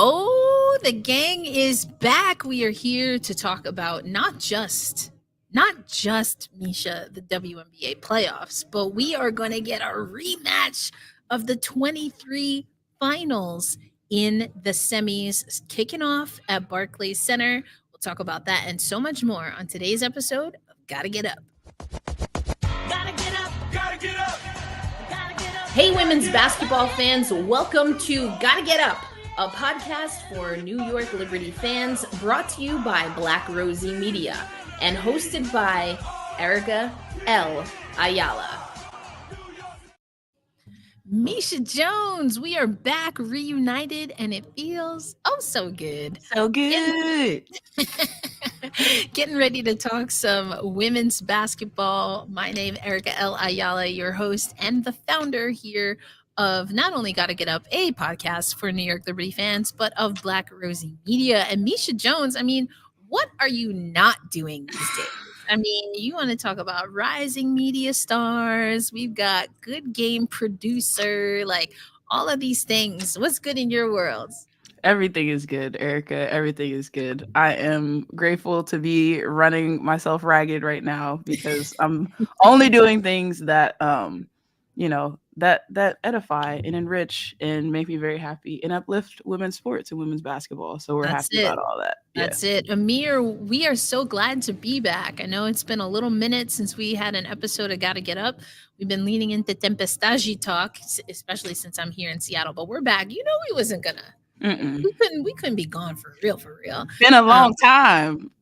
Oh, the gang is back. We are here to talk about not just Misha, the WNBA playoffs, but we are going to get a rematch of the 23 finals in the semis kicking off at Barclays Center. We'll talk about that and so much more on today's episode of Gotta Get Up. Gotta get up. Gotta get up. Gotta get up. Hey, women's basketball fans, welcome to Gotta Get Up, a podcast for New York Liberty fans, brought to you by Black Rosie Media and hosted by Erica L. Ayala. Misha Jones, we are back reunited and it feels so good. So good. Getting ready to talk some women's basketball. My name is Erica L. Ayala, your host and the founder here of not only Gotta Get Up, a podcast for New York Liberty fans, but of Black Rosie Media. And Misha Jones, what are you not doing these days? You want to talk about rising media stars. We've got good game producer, like all of these things. What's good in your world? Everything is good, Erica. Everything is good. I am grateful to be running myself ragged right now because I'm only doing things that, that edify and enrich and make me very happy and uplift women's sports and women's basketball. So we're happy about all that. That's it. Amir, we are so glad to be back. I know it's been a little minute since we had an episode of Gotta Get Up. We've been leaning into Tempestagi talk, especially since I'm here in Seattle, but we're back. You know we wasn't gonna. We couldn't be gone for real. Been a long time.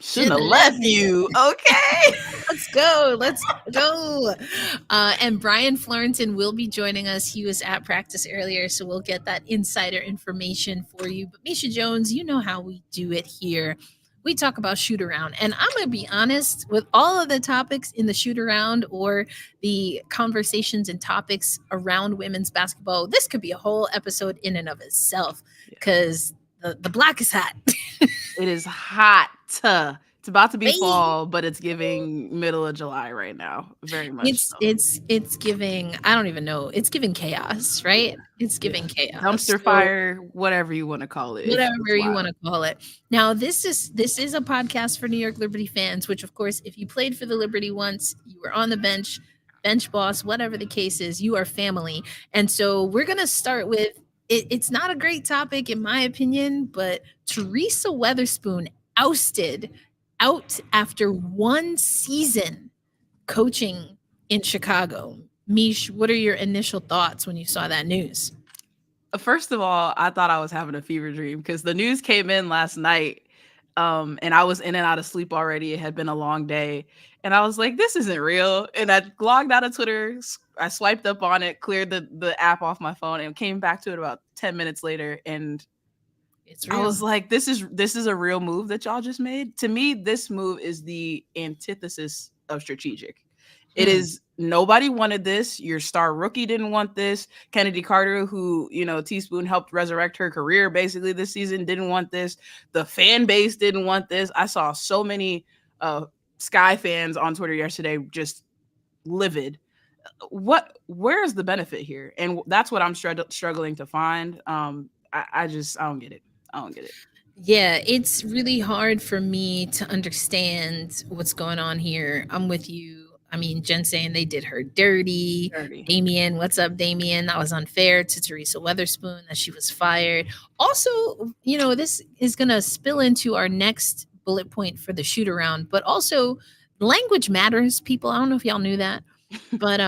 Shouldn't have left you. Okay. Let's go. And Brian Fleurantin will be joining us. He was at practice earlier, so we'll get that insider information for you. But Misha Jones, you know how we do it here. We talk about shoot around. And I'm going to be honest, with all of the topics in the shoot around or the conversations and topics around women's basketball, this could be a whole episode in and of itself because the block is hot. It is hot. It's about to be fall, but it's giving middle of July right now. Very much. It's giving, I don't even know. It's giving chaos, right? It's giving chaos. Dumpster fire, whatever you want to call it. Whatever you want to call it. Now, this is a podcast for New York Liberty fans, which of course, if you played for the Liberty once, you were on the bench boss, whatever the case is, you are family. And so we're going to start with, it's not a great topic in my opinion, but Teresa Weatherspoon out after one season coaching in Chicago. Mish, what are your initial thoughts when you saw that news? First of all, I thought I was having a fever dream because the news came in last night and I was in and out of sleep already. It had been a long day. And I was like, this isn't real. And I logged out of Twitter. I swiped up on it, cleared the app off my phone, and came back to it about 10 minutes later. And it's real. I was like, this is a real move that y'all just made. To me, this move is the antithesis of strategic. It is, nobody wanted this. Your star rookie didn't want this. Kennedy Carter, who, Teaspoon helped resurrect her career basically this season, didn't want this. The fan base didn't want this. I saw so many Sky fans on Twitter yesterday just livid. Where's the benefit here? And that's what I'm struggling to find. I don't get it. Yeah, it's really hard for me to understand what's going on here. I'm with you. Jen saying they did her dirty. Damien, what's up, Damien? That was unfair to Teresa Weatherspoon that she was fired. Also, this is going to spill into our next bullet point for the shoot around, but also language matters, people. I don't know if y'all knew that, but,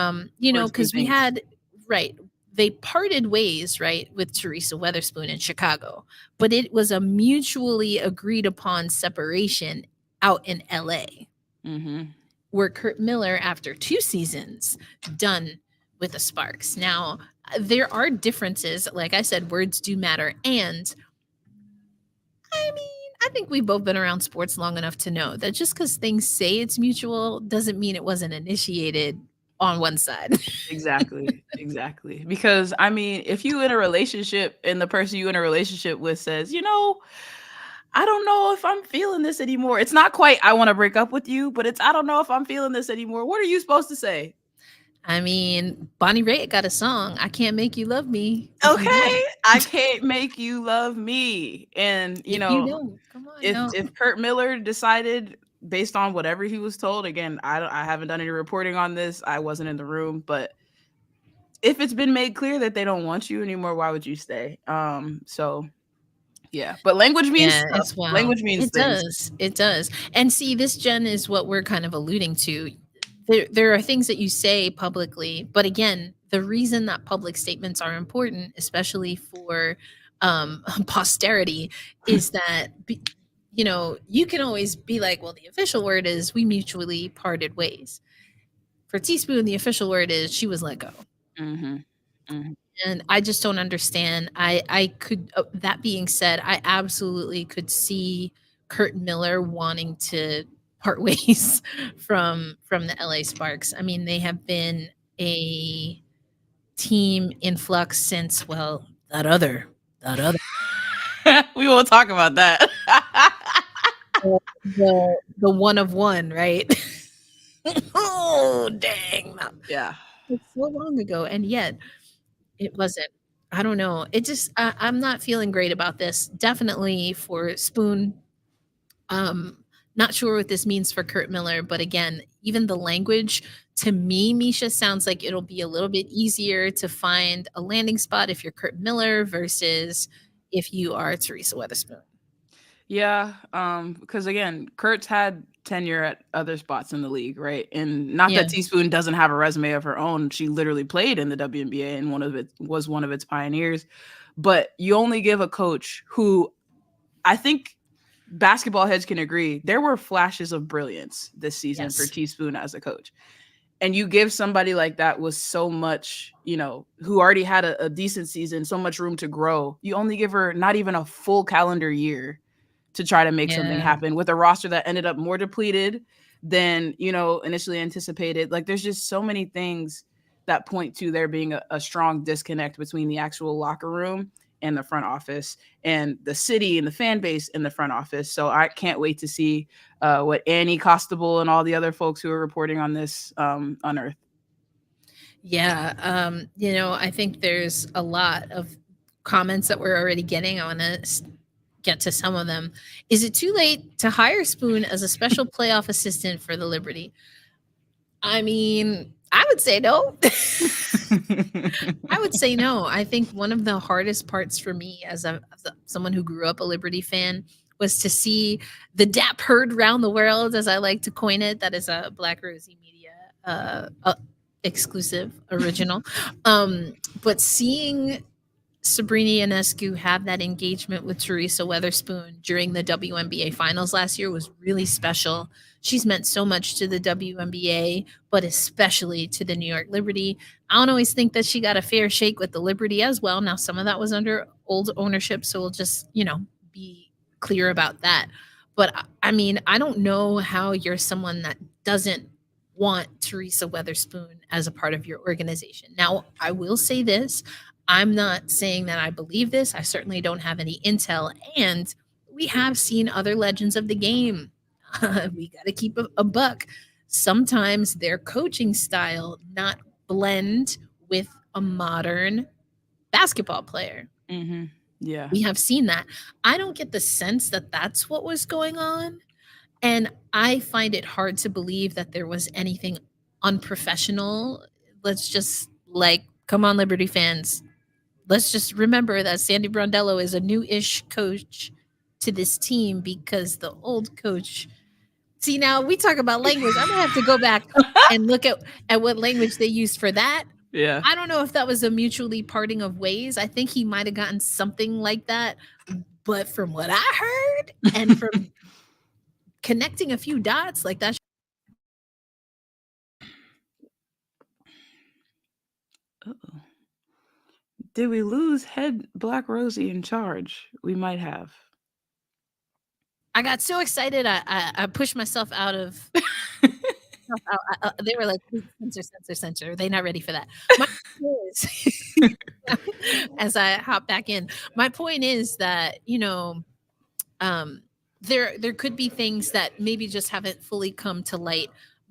because we had, right. They parted ways, right, with Teresa Weatherspoon in Chicago, but it was a mutually agreed upon separation out in LA, where Kurt Miller, after 2 seasons, done with the Sparks. Now, there are differences. Like I said, words do matter. And I think we've both been around sports long enough to know that just because things say it's mutual doesn't mean it wasn't initiated on one side. Exactly. Because if you in a relationship and the person you in a relationship with says, I don't know if I'm feeling this anymore. It's not quite, I want to break up with you, but it's, I don't know if I'm feeling this anymore. What are you supposed to say? I mean, Bonnie Raitt got a song, I Can't Make You Love Me if you Okay, don't. I can't make you love me. And If you don't, come on now. if Kurt Miller decided based on whatever he was told, again, I haven't done any reporting on this. I wasn't in the room, but if it's been made clear that they don't want you anymore, why would you stay? So yeah, but language means Yeah, stuff. it's wild. Language means It things. does, it does. And see, this, Jen, is what we're kind of alluding to. There are things that you say publicly, but again, the reason that public statements are important, especially for posterity, is that you can always be like, well, the official word is we mutually parted ways. For Teaspoon, the official word is she was let go. Mm-hmm. Mm-hmm. And I just don't understand. I could that being said, I absolutely could see Kurt Miller wanting to part ways from the LA Sparks. I mean, they have been a team in flux since, well, that other We won't talk about that. the one of one, right? Oh, dang. Yeah. It's so long ago, and yet it wasn't. I don't know. It just I'm not feeling great about this. Definitely for Spoon. Um, Not sure what this means for Kurt Miller, but again, even the language to me, Misha, sounds like it'll be a little bit easier to find a landing spot if you're Kurt Miller versus if you are Teresa Weatherspoon. Yeah, because again, Kurt's had tenure at other spots in the league, right? And not Yeah, that Teaspoon doesn't have a resume of her own. She literally played in the WNBA and one of its pioneers. But you only give a coach who I think basketball heads can agree there were flashes of brilliance this season for yes. Teaspoon as a coach. And you give somebody like that with so much, who already had a decent season, so much room to grow. You only give her not even a full calendar year to try to make something Yeah. happen with a roster that ended up more depleted than initially anticipated. Like there's just so many things that point to there being a strong disconnect between the actual locker room and the front office and the city and the fan base in the front office. So I can't wait to see what Annie Costable and all the other folks who are reporting on this unearth. Yeah, I think there's a lot of comments that we're already getting. I want to get to some of them. Is it too late to hire Spoon as a special playoff assistant for the Liberty? I mean, I would say no. I would say no. I think one of the hardest parts for me as someone who grew up a Liberty fan was to see the DAP heard round the world, as I like to coin it. That is a Black Rosie Media exclusive original. But seeing Sabrina Ionescu have that engagement with Teresa Weatherspoon during the WNBA Finals last year was really special. She's meant so much to the WNBA, but especially to the New York Liberty. I don't always think that she got a fair shake with the Liberty as well. Now, some of that was under old ownership, so we'll just, be clear about that. But I mean, I don't know how you're someone that doesn't want Teresa Weatherspoon as a part of your organization. Now, I will say this. I'm not saying that I believe this. I certainly don't have any intel. And we have seen other legends of the game. We got to keep a buck. Sometimes their coaching style not blend with a modern basketball player. Mm-hmm. Yeah. We have seen that. I don't get the sense that that's what was going on. And I find it hard to believe that there was anything unprofessional. Let's just come on, Liberty fans, let's just remember that Sandy Brondello is a new-ish coach to this team because the old coach. See, now we talk about language. I'm gonna have to go back and look at what language they used for that. Yeah. I don't know if that was a mutually parting of ways. I think he might have gotten something like that. But from what I heard and from connecting a few dots, like that. Uh-oh. Did we lose head Black Rosie in charge? We might have. I got so excited, I pushed myself out of. They were like, "Please censor, censor, censor." They're not ready for that. My point is, as I hop back in, my point is that um, there could be things that maybe just haven't fully come to light.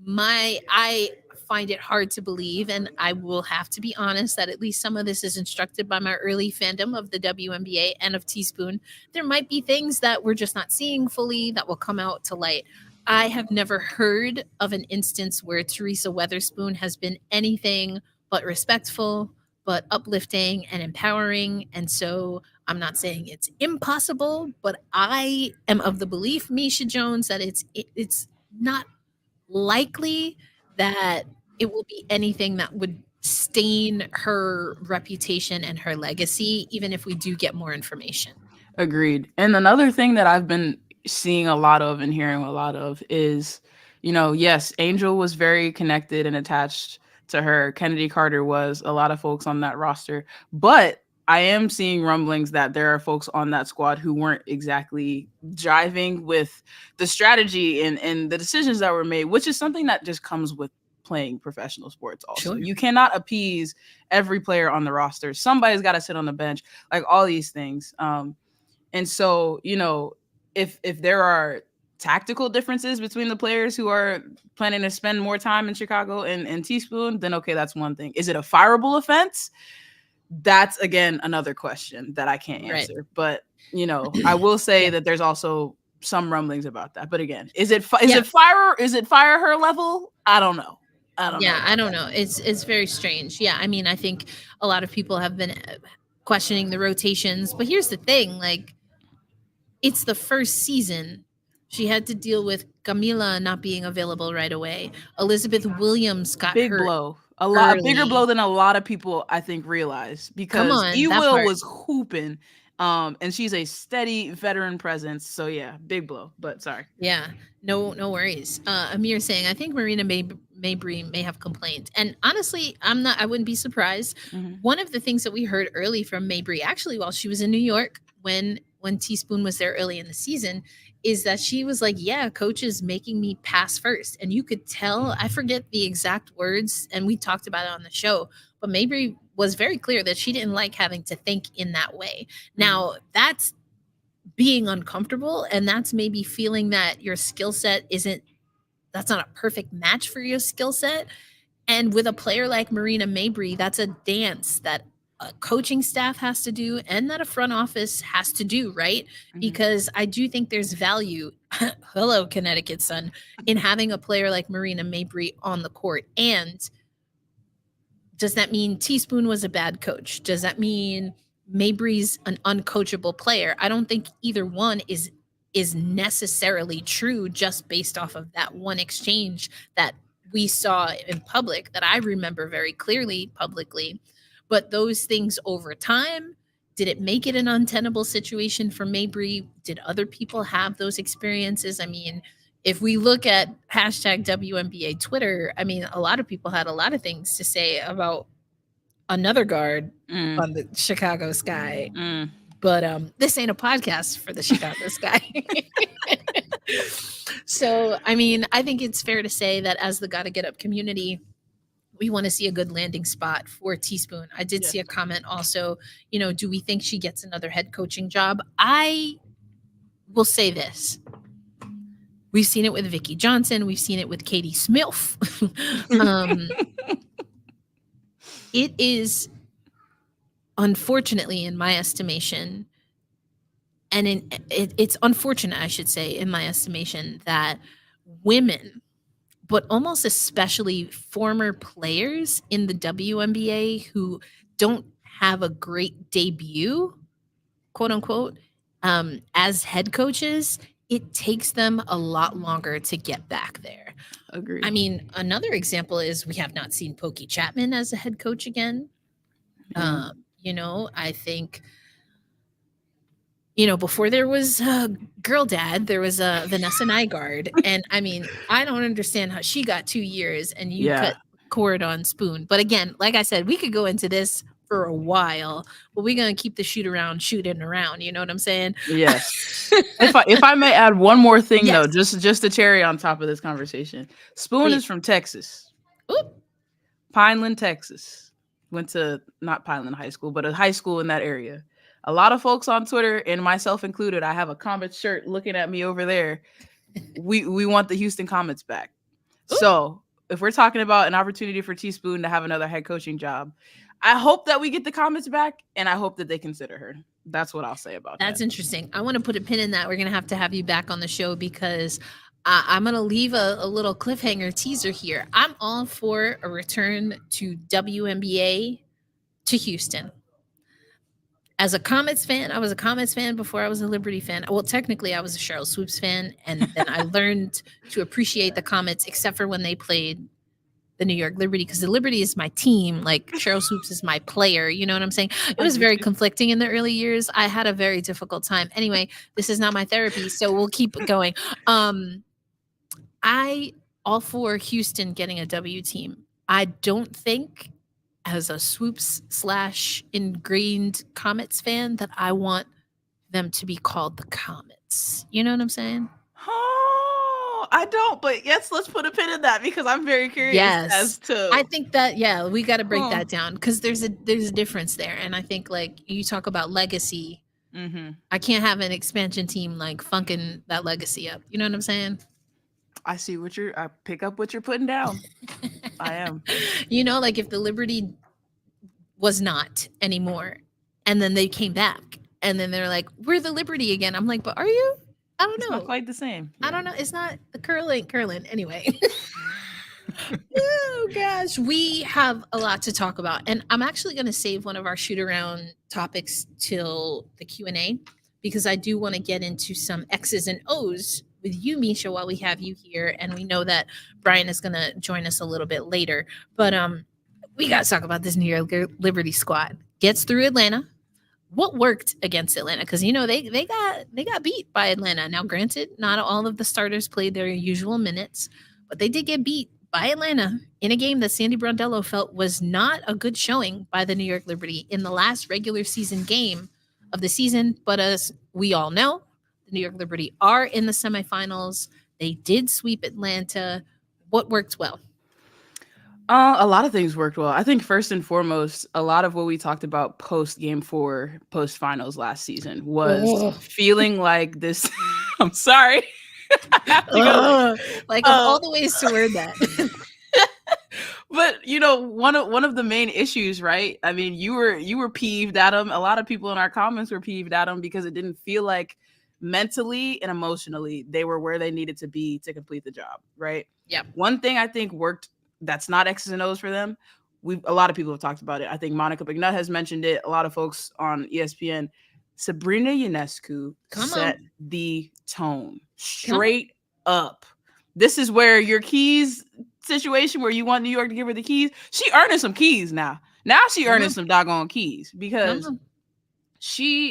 I find it hard to believe, and I will have to be honest that at least some of this is instructed by my early fandom of the WNBA and of Teaspoon. There might be things that we're just not seeing fully that will come out to light. I have never heard of an instance where Teresa Weatherspoon has been anything but respectful, but uplifting and empowering. And so I'm not saying it's impossible, but I am of the belief, Misha Jones, that it's not likely that it will be anything that would stain her reputation and her legacy, even if we do get more information. Agreed. And another thing that I've been seeing a lot of and hearing a lot of is, yes, Angel was very connected and attached to her. Kennedy Carter was, a lot of folks on that roster. But I am seeing rumblings that there are folks on that squad who weren't exactly jiving with the strategy and the decisions that were made, which is something that just comes with playing professional sports also. Sure. You cannot appease every player on the roster. Somebody's got to sit on the bench, like all these things. And so, if there are tactical differences between the players who are planning to spend more time in Chicago and Teaspoon, then okay, that's one thing. Is it a fireable offense? That's again another question that I can't Right. answer. But I will say Yeah. that there's also some rumblings about that. But again, is it Yeah. fire her level? I don't know. I don't know Yeah, I about don't that. know. It's very strange. Yeah, I mean, I think a lot of people have been questioning the rotations, but here's the thing, like it's the first season. She had to deal with Camila not being available right away. Elizabeth Williams got Big hurt blow. A bigger blow early. than a lot of people I think realize, Come because on, E that Will part. was hooping, and she's a steady veteran presence. So yeah, big blow. But sorry. Yeah, no worries. Amir saying, I think Marina Mabry may have complained, and honestly, I wouldn't be surprised. Mm-hmm. One of the things that we heard early from Mabry, actually, while she was in New York, when Teaspoon was there early in the season, is that she was like, "Yeah, coach is making me pass first," and you could tell. I forget the exact words, and we talked about it on the show, but Mabry was very clear that she didn't like having to think in that way. Now, that's being uncomfortable, and that's maybe feeling that your skill set isn't that's not a perfect match for your skill set. And with a player like Marina Mabry, that's a dance that a coaching staff has to do and that a front office has to do, right? Mm-hmm. Because I do think there's value, hello, Connecticut Sun, in having a player like Marina Mabry on the court. And does that mean Teaspoon was a bad coach? Does that mean Mabry's an uncoachable player? I don't think either one is necessarily true just based off of that one exchange that we saw in public that I remember very clearly publicly. But those things over time, did it make it an untenable situation for Mabry? Did other people have those experiences? I mean, if we look at hashtag WNBA Twitter, I mean, a lot of people had a lot of things to say about another guard Mm. on the Chicago Sky. Mm. But this ain't a podcast for the Chicago Sky. So, I mean, I think it's fair to say that as the Gotta Get Up community, we want to see a good landing spot for Teaspoon. I did see a comment also, do we think she gets another head coaching job? I will say this. We've seen it with Vicky Johnson. We've seen it with Katie Smilf. It is, unfortunately, in my estimation, and it's unfortunate, I should say, in my estimation, that women, but almost especially former players in the WNBA who don't have a great debut, quote unquote, as head coaches, it takes them a lot longer to get back there. Agreed. I mean, another example is we have not seen Pokey Chapman as a head coach again. Yeah. I think, before there was Girl Dad, there was Vanessa Nygaard. And I mean, I don't understand how she got 2 years and you Yeah. cut cord on Spoon. But again, like I said, we could go into this for a while, but we're going to keep the shooting around. You know what I'm saying? Yes. If I may add one more thing though, Yes. just a cherry on top of this conversation. Spoon is Please. from Texas. Oop. Pineland, Texas. Went to not Pineland High School, but a high school in that area. A lot of folks on Twitter, and myself included, I have a Comets shirt looking at me over there. We want the Houston Comets back. Oop. So if we're talking about an opportunity for Teaspoon to have another head coaching job, I hope that we get the comments back, and I hope that they consider her. That's what I'll say about That's that. interesting. I want to put a pin in that. We're going to have you back on the show because I'm going to leave a little cliffhanger teaser here. I'm all for a return to WNBA to Houston. As a Comets fan, I was a Comets fan before I was a Liberty fan. Well, technically, I was a Cheryl Swoops fan, and then I learned to appreciate the Comets, except for when they played the New York Liberty, because the Liberty is my team. Like Cheryl Swoops is my player. You know what I'm saying? It I was get very you. conflicting in the early years. I had a very difficult time. Anyway, this is not my therapy, so we'll keep going. I all for Houston getting a W team. I don't think as a Swoops slash ingrained Comets fan that I want them to be called the Comets. You know what I'm saying? Oh, I don't, but yes, let's put a pin in that because I'm very curious Yes. as to. I think that yeah, we got to break Huh. that down cuz there's a difference there, and I think like you talk about legacy. Mm-hmm. I can't have an expansion team like funking that legacy up. You know what I'm saying? I see what you're. I pick up what you're putting down. I am. You know, like if the Liberty was not anymore and then they came back and then they're like, "We're the Liberty again." I'm like, "But are you?" I don't It's not know. quite the same. I Yeah. don't know. It's not the curling anyway. Oh gosh, we have a lot to talk about, and I'm actually going to save one of our shoot around topics till the Q&A because I do want to get into some X's and O's with you, Misha, while we have you here, and we know that Brian is going to join us a little bit later. But we got to talk about this New York Liberty squad. Gets through Atlanta. What worked against Atlanta? Because you know they got beat by Atlanta. Now, granted, not all of the starters played their usual minutes, but they did get beat by Atlanta in a game that Sandy Brondello felt was not a good showing by the New York Liberty in the last regular season game of the season. But as we all know, the New York Liberty are in the semifinals. They did sweep Atlanta. What worked well? A lot of things worked well. I think first and foremost, a lot of what we talked about post game 4, post finals last season was Ugh. feeling like this. I'm sorry. I have to go there. Ugh. Like of Uh, all the ways to word that. but one of the main issues, right? I mean, you were peeved at him. A lot of people in our comments were peeved at him because it didn't feel like mentally and emotionally they were where they needed to be to complete the job, right? Yep. One thing I think worked that's not X's and O's for them. A lot of people have talked about it. I think Monica McNutt has mentioned it. A lot of folks on ESPN. Sabrina Ionescu Come set on. the tone Come on. straight up. This is where your keys situation where you want New York to give her the keys. She earning some keys now. Now she Come earning on. some doggone keys Come because on.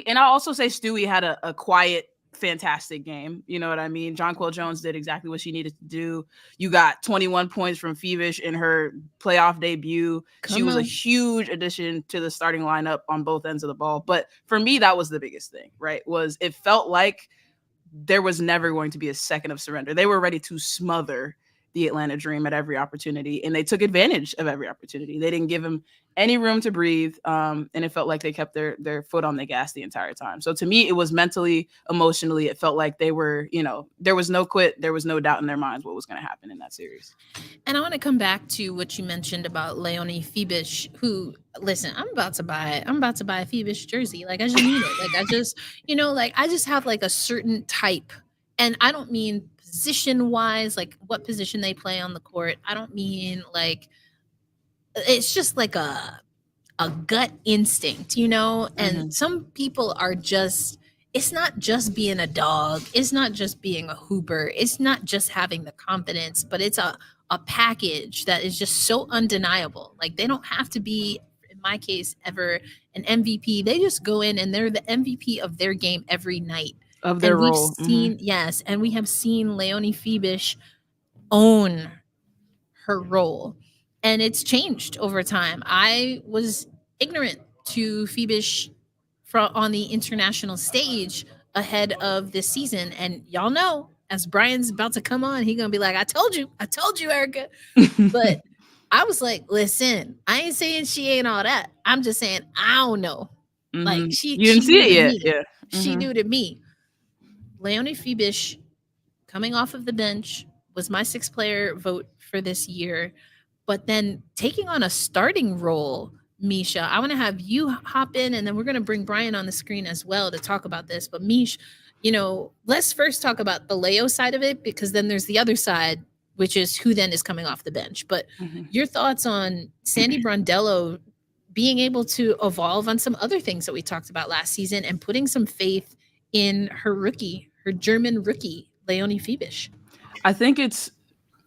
and I'll also say Stewie had a quiet, fantastic game. You know what I mean? Jonquel Jones did exactly what she needed to do. You got 21 points from Fevish in her playoff debut. She Come was a on. huge addition to the starting lineup on both ends of the ball. But for me, that was the biggest thing, right? Was it felt like there was never going to be a second of surrender. They were ready to smother the Atlanta Dream at every opportunity, and they took advantage of every opportunity. They didn't give him any room to breathe, and it felt like they kept their foot on the gas the entire time. So to me, it was mentally, emotionally, it felt like they were, there was no quit, there was no doubt in their minds what was going to happen in that series. And I want to come back to what you mentioned about Leonie Febish, who listen, I'm about to buy a Febish jersey. Like I just need it. Like I just, like I just have like a certain type. And I don't mean position wise, like what position they play on the court. I don't mean like it's just like a gut instinct, and Mm-hmm. some people are just it's not just being a dog, it's not just being a hooper, it's not just having the confidence, but it's a package that is just so undeniable. Like they don't have to be, in my case, ever an MVP. They just go in and they're the MVP of their game every night. Of their And we've role. Mm-hmm. seen, yes, and we have seen Leonie Febish own her role. And it's changed over time. I was ignorant to Phoebish on the international stage ahead of this season. And y'all know, as Brian's about to come on, he's gonna be like, I told you, Erica. But I was like, listen, I ain't saying she ain't all that. I'm just saying I don't know. Like Mm-hmm. You didn't she see new it to yet. me. Yeah. She Mm-hmm. new to me. Leonie Phoebish coming off of the bench, was my sixth player vote for this year. But then taking on a starting role, Misha, I want to have you hop in, and then we're going to bring Brian on the screen as well to talk about this. But Mish, let's first talk about the Leo side of it, because then there's the other side, which is who then is coming off the bench. But Mhm. your thoughts on Sandy Brondello being able to evolve on some other things that we talked about last season and putting some faith in her rookie, her German rookie, Leonie Fiebisch. I think it's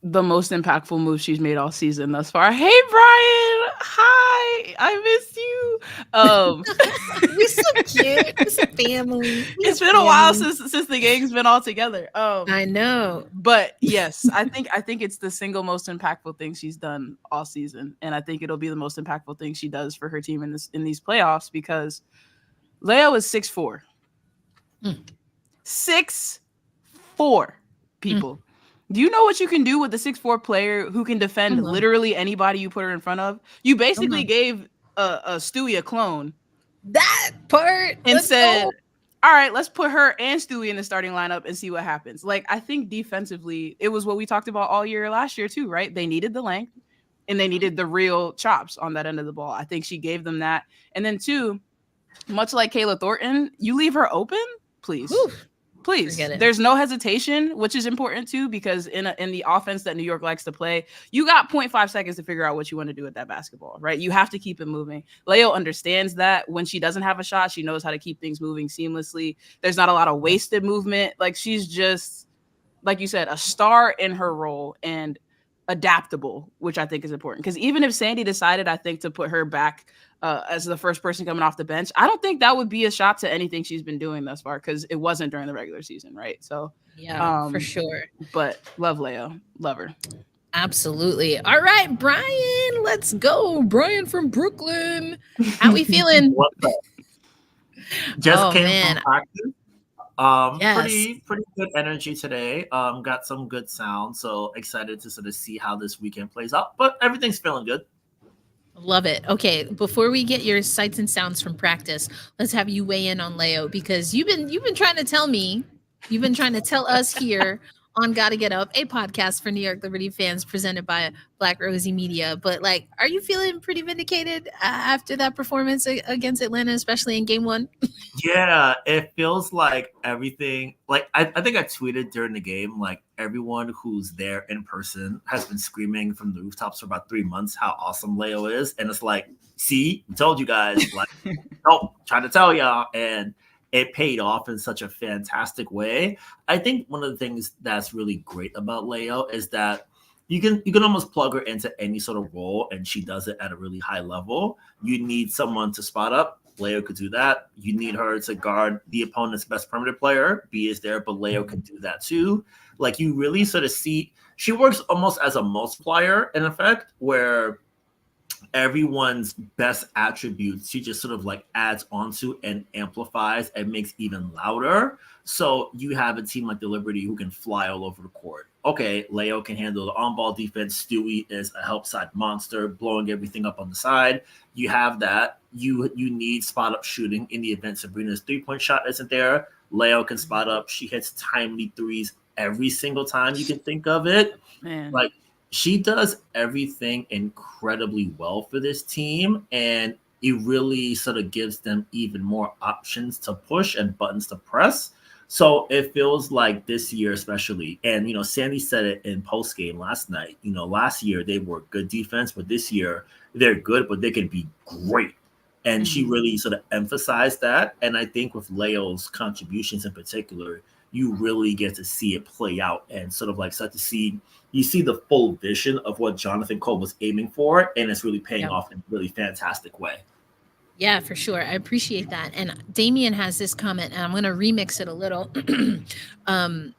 the most impactful move she's made all season thus far. Hey Brian, hi, I missed you. We're so cute. We're so family. We It's have been a while family. since the gang's been all together. I know. But yes, I think it's the single most impactful thing she's done all season, and I think it'll be the most impactful thing she does for her team in these playoffs because Leo is 6'4". Mm. 6'4", Mm. people. Do you know what you can do with a 6'4" player who can defend Come on. literally anybody you put her in front of? You Come basically on. gave a Stewie a clone That part. and Let's go. said, all right, let's put her and Stewie in the starting lineup and see what happens. Like, I think defensively, it was what we talked about all year last year, too, right? They needed the length and they needed the real chops on that end of the ball. I think she gave them that. And then, two, much like Kayla Thornton, you leave her open, please. Whew. Please. Forget it. There's no hesitation, which is important too, because in the offense that New York likes to play, you got 0.5 seconds to figure out what you want to do with that basketball, right? You have to keep it moving. Leo understands that when she doesn't have a shot, she knows how to keep things moving seamlessly. There's not a lot of wasted movement. Like, she's just, like you said, a star in her role and adaptable, which I think is important. Because even if Sandy decided, I think, to put her back as the first person coming off the bench, I don't think that would be a shot to anything she's been doing thus far because it wasn't during the regular season, right? So, Yeah, for um, sure. but love Leo, love her. Absolutely. All right, Brian, let's go. Brian from Brooklyn. How we feeling? What's up? Just Oh came from man. practice. Yes. Pretty good energy today. Got some good sound, so excited to sort of see how this weekend plays out. But everything's feeling good. Love it. Okay, before we get your sights and sounds from practice, let's have you weigh in on Leo, because you've been trying to tell me, you've been trying to tell us here on Gotta Get Up, a podcast for New York Liberty fans presented by Black Rosie Media. But like, are you feeling pretty vindicated after that performance against Atlanta, especially in Game One? Yeah, it feels like everything. Like I think I tweeted during the game, like everyone who's there in person has been screaming from the rooftops for about 3 months how awesome Leo is, and it's like, see, we told you guys. Like, nope, trying to tell y'all, and it paid off in such a fantastic way. I think one of the things that's really great about Leo is that you can almost plug her into any sort of role, and she does it at a really high level. You need someone to spot up. Leo could do that. You need her to guard the opponent's best perimeter player. B is there, but Leo can do that too. Like, you really sort of see she works almost as a multiplier in effect, where everyone's best attributes she just sort of like adds onto and amplifies and makes even louder. So you have a team like the Liberty who can fly all over the court. Okay, Leo can handle the on-ball defense. Stewie is a help side monster, blowing everything up on the side. You have that. You need spot up shooting in the event Sabrina's 3-point shot isn't there. Leo can spot up. She hits timely threes every single time you can think of it. Man, Like, she does everything incredibly well for this team, and it really sort of gives them even more options to push and buttons to press. So it feels like this year, especially, and Sandy said it in post game last night. Last year they were good defense, but this year they're good, but they can be great. And she mhm. really sort of emphasized that. And I think with Leo's contributions in particular, you really get to see it play out and sort of like start to see you see the full vision of what Jonathan Cole was aiming for, and it's really paying Yeah. off in a really fantastic way. Yeah, for sure. I appreciate that. And Damien has this comment, and I'm going to remix it a little.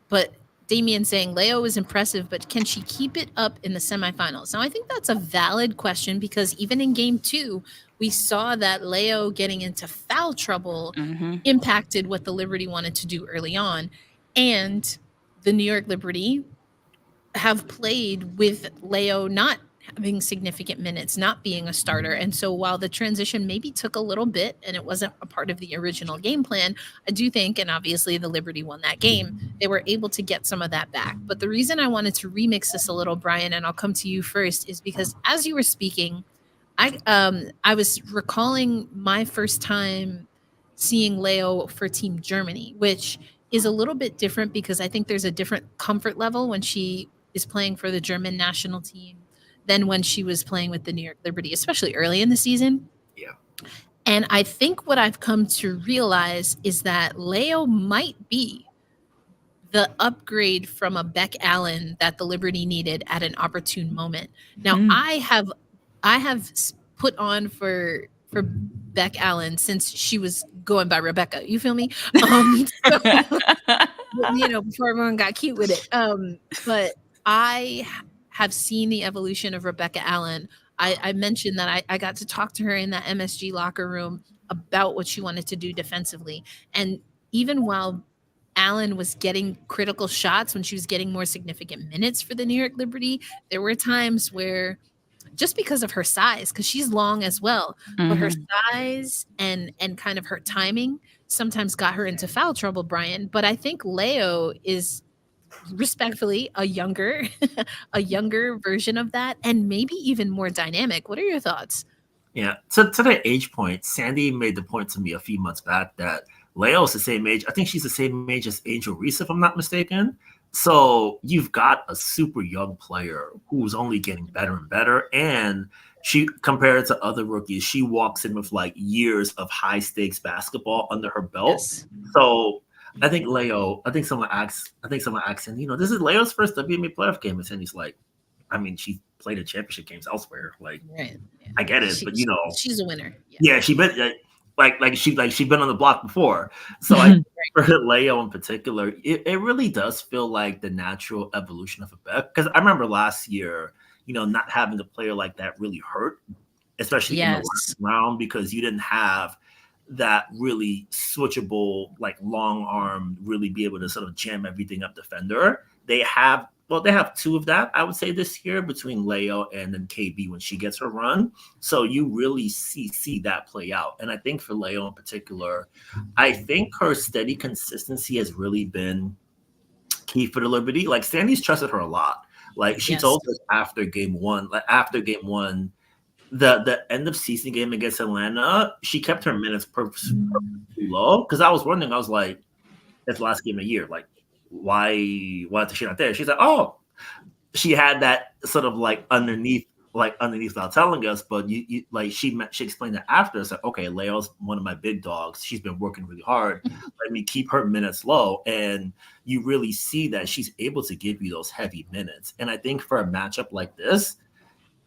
But Damien saying Leo is impressive, but can she keep it up in the semifinals? Now, I think that's a valid question, because even in game two, we saw that Leo getting into foul trouble Mhm. impacted what the Liberty wanted to do early on. And the New York Liberty have played with Leo not having significant minutes, not being a starter. And so while the transition maybe took a little bit and it wasn't a part of the original game plan, I do think, and obviously the Liberty won that game, they were able to get some of that back. But the reason I wanted to remix this a little, Brian, and I'll come to you first, is because as you were speaking, I was recalling my first time seeing Leo for Team Germany, which is a little bit different because I think there's a different comfort level when she is playing for the German national team than when she was playing with the New York Liberty, especially early in the season. Yeah. And I think what I've come to realize is that Leo might be the upgrade from a Beck Allen that the Liberty needed at an opportune moment. Now, I have put on for Beck Allen since she was going by Rebecca. You feel me? So before everyone got cute with it. But have seen the evolution of Rebecca Allen. I mentioned that I got to talk to her in that MSG locker room about what she wanted to do defensively. And even while Allen was getting critical shots when she was getting more significant minutes for the New York Liberty, there were times where just because of her size, because she's long as well, but her size and kind of her timing sometimes got her into foul trouble, Brian. But I think Leo is respectfully a younger a younger version of that and maybe even more dynamic. What are your thoughts? Yeah. To that age point, Sandy made the point to me a few months back that Leo's the same age. I think she's the same age as Angel Reese, if I'm not mistaken. So you've got a super young player who's only getting better and better. And she, compared to other rookies, she walks in with like years of high stakes basketball under her belt. Yes. So I think someone asked him, this is Leo's first WNBA playoff game. And Sandy's like, I mean, she played in championship games elsewhere. Like, Right. Yeah. I get it, but She's a winner. Yeah. yeah, she been she's been on the block before. So I for Leo in particular, it really does feel like the natural evolution of a Beck. Because I remember last year, not having a player like that really hurt, especially in the last Yes. round, because you didn't have that really switchable, like long arm, really be able to sort of jam everything up defender. They have two of that, I would say, this year between Leo and then KB when she gets her run. So you really see that play out. And I think for Leo in particular, I think her steady consistency has really been key for the Liberty. Like Sandy's trusted her a lot. Like she Yes. told us after game one, the end of season game against Atlanta, she kept her minutes purposely low. Because I was wondering, I was like, it's the last game of the year. Like, why is she not there? She's like, oh, she had that sort of underneath without telling us, but you like she explained that after. It's like, okay, Leo's one of my big dogs. She's been working really hard. Let me keep her minutes low, and you really see that she's able to give you those heavy minutes. And I think for a matchup like this,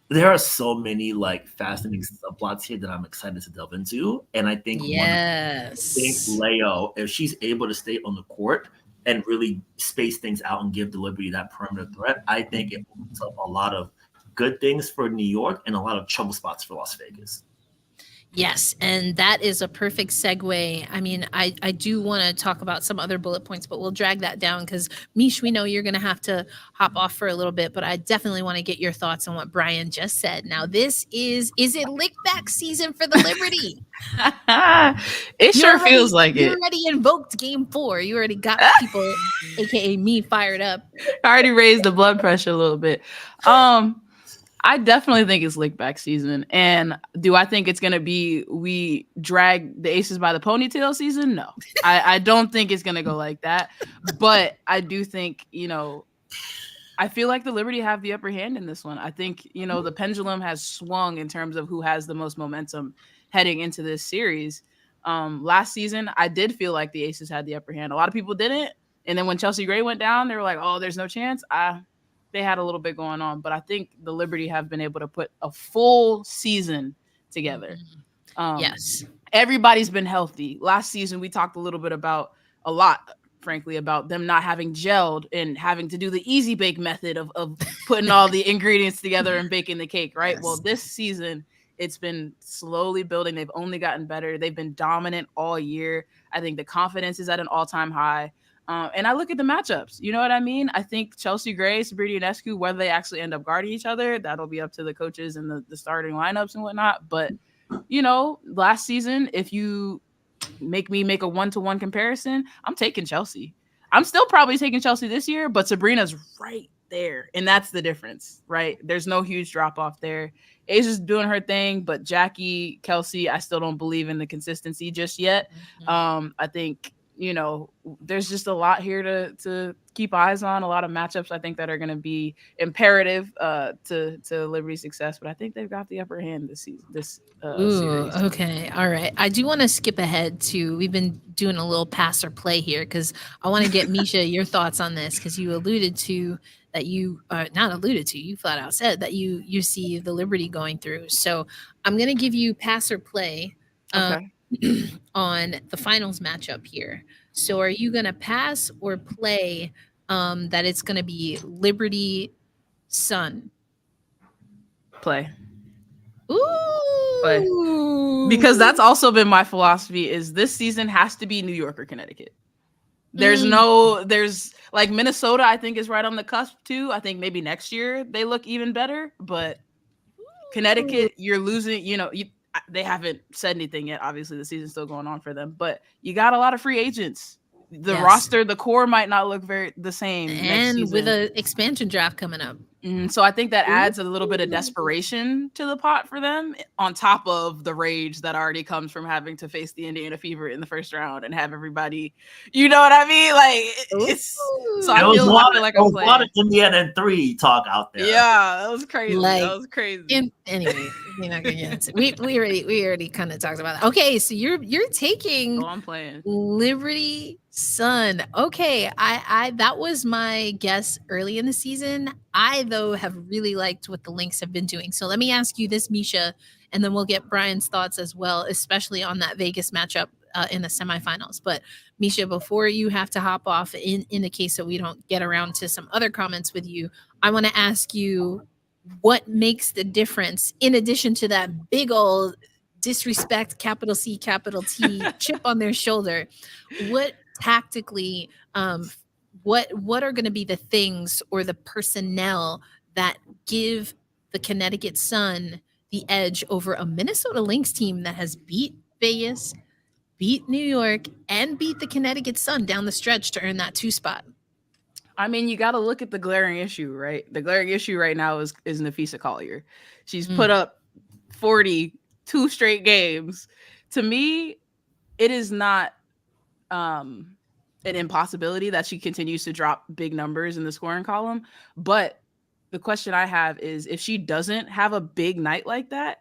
there are so many fascinating subplots here that I'm excited to delve into. And I think Yes. Leo, if she's able to stay on the court and really space things out and give the Liberty that perimeter threat, I think it opens up a lot of good things for New York and a lot of trouble spots for Las Vegas. Yes, and that is a perfect segue. I mean, I do want to talk about some other bullet points, but we'll drag that down because Mish, we know you're going to have to hop off for a little bit, but I definitely want to get your thoughts on what Brian just said. Now, is it lick back season for the Liberty? It sure feels like you it. already invoked game 4. You already got people, aka me, fired up. I already raised the blood pressure a little bit. I definitely think it's lick back season. And do I think it's going to be we drag the Aces by the ponytail season? No. I don't think it's going to go like that. But I do think, I feel like the Liberty have the upper hand in this one. I think, the pendulum has swung in terms of who has the most momentum heading into this series. Last season, I did feel like the Aces had the upper hand. A lot of people didn't. And then when Chelsea Gray went down, they were like, oh, there's no chance. They had a little bit going on, but I think the Liberty have been able to put a full season together. Yes. Everybody's been healthy. Last season, we talked a lot, frankly, about them not having gelled and having to do the easy bake method of putting all the ingredients together and baking the cake, right? Yes. Well, this season, it's been slowly building. They've only gotten better. They've been dominant all year. I think the confidence is at an all-time high. And I look at the matchups. You know what I mean? I think Chelsea Gray, Sabrina Ionescu, whether they actually end up guarding each other, that'll be up to the coaches and the starting lineups and whatnot. But, last season, if you make me make a 1-to-1 comparison, I'm taking Chelsea. I'm still probably taking Chelsea this year, but Sabrina's right there. And that's the difference, right? There's no huge drop off there. Asia's doing her thing, but Jackie, Kelsey, I still don't believe in the consistency just yet. I think, there's just a lot here to keep eyes on, a lot of matchups I think that are going to be imperative to Liberty's success, but I think they've got the upper hand this season, this Ooh, series. okay. All right. I do want to skip ahead to, we've been doing a little pass or play here because I want to get Misha your thoughts on this because you alluded to that you not alluded to, you flat out said that you see the Liberty going through. So I'm going to give you pass or play Okay. on the finals matchup here. So are you going to pass or play that it's going to be Liberty Sun? Play. Ooh. Because that's also been my philosophy is this season has to be New York or Connecticut. There's like Minnesota, I think is right on the cusp too. I think maybe next year they look even better, but Connecticut, you're losing, they haven't said anything yet. Obviously the season's still going on for them, but you got a lot of free agents. The roster, the core might not look very the same next season. With an expansion draft coming up. So I think that adds a little bit of desperation to the pot for them on top of the rage that already comes from having to face the Indiana Fever in the first round and have everybody, you know what I mean? Like it's so I feel like I'm playing. A lot of Indiana and 3 talk out there. Yeah, that was crazy. That was crazy. Anyway, we're not gonna get into it. We already kind of talked about that. Okay, so you're taking I'm playing Liberty Sun. Okay, I that was my guess early in the season. I though have really liked what the Lynx have been doing. So let me ask you this, Misha, and then we'll get Brian's thoughts as well, especially on that Vegas matchup in the semifinals. But Misha, before you have to hop off, in the case that we don't get around to some other comments with you, I want to ask you what makes the difference in addition to that big old disrespect, capital C, capital T chip on their shoulder. What tactically, what are going to be the things or the personnel that give the Connecticut Sun the edge over a Minnesota Lynx team that has beat Vegas, beat New York, and beat the Connecticut Sun down the stretch to earn that 2 spot? I mean, you got to look at the glaring issue, right? The glaring issue right now is Nafisa Collier. She's put up 42 straight games. To me, it is not an impossibility that she continues to drop big numbers in the scoring column. But the question I have is if she doesn't have a big night like that,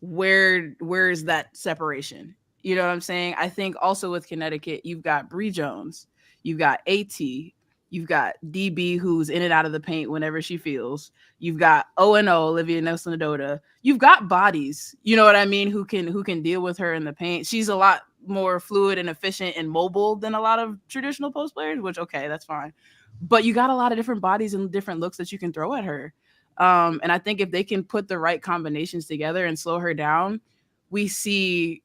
where is that separation? You know what I'm saying? I think also with Connecticut, you've got Bree Jones, you've got AT, you've got DB who's in and out of the paint whenever she feels. You've got O&O, Olivia Nelson-Adota. You've got bodies, you know what I mean, who can deal with her in the paint. She's a lot more fluid and efficient and mobile than a lot of traditional post players, which, okay, that's fine. But you got a lot of different bodies and different looks that you can throw at her. And I think if they can put the right combinations together and slow her down, we see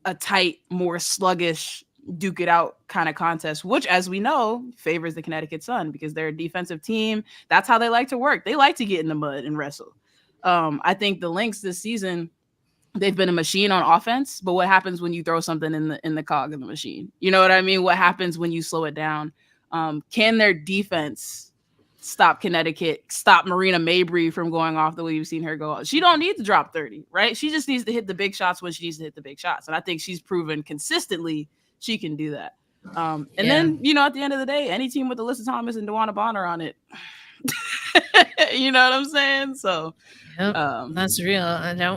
a tight, more sluggish, duke it out kind of contest, which, as we know, favors the Connecticut Sun because they're a defensive team. That's how they like to work. They like to get in the mud and wrestle. I think the Lynx this season, they've been a machine on offense, but what happens when you throw something in the cog of the machine? You know what I mean? What happens when you slow it down? Can their defense stop Connecticut, stop Marina Mabry from going off the way you've seen her go? She don't need to drop 30, right? She just needs to hit the big shots when she needs to hit the big shots. And I think she's proven consistently she can do that. Then, at the end of the day, any team with Alyssa Thomas and DeWanna Bonner on it, you know what I'm saying? So that's real.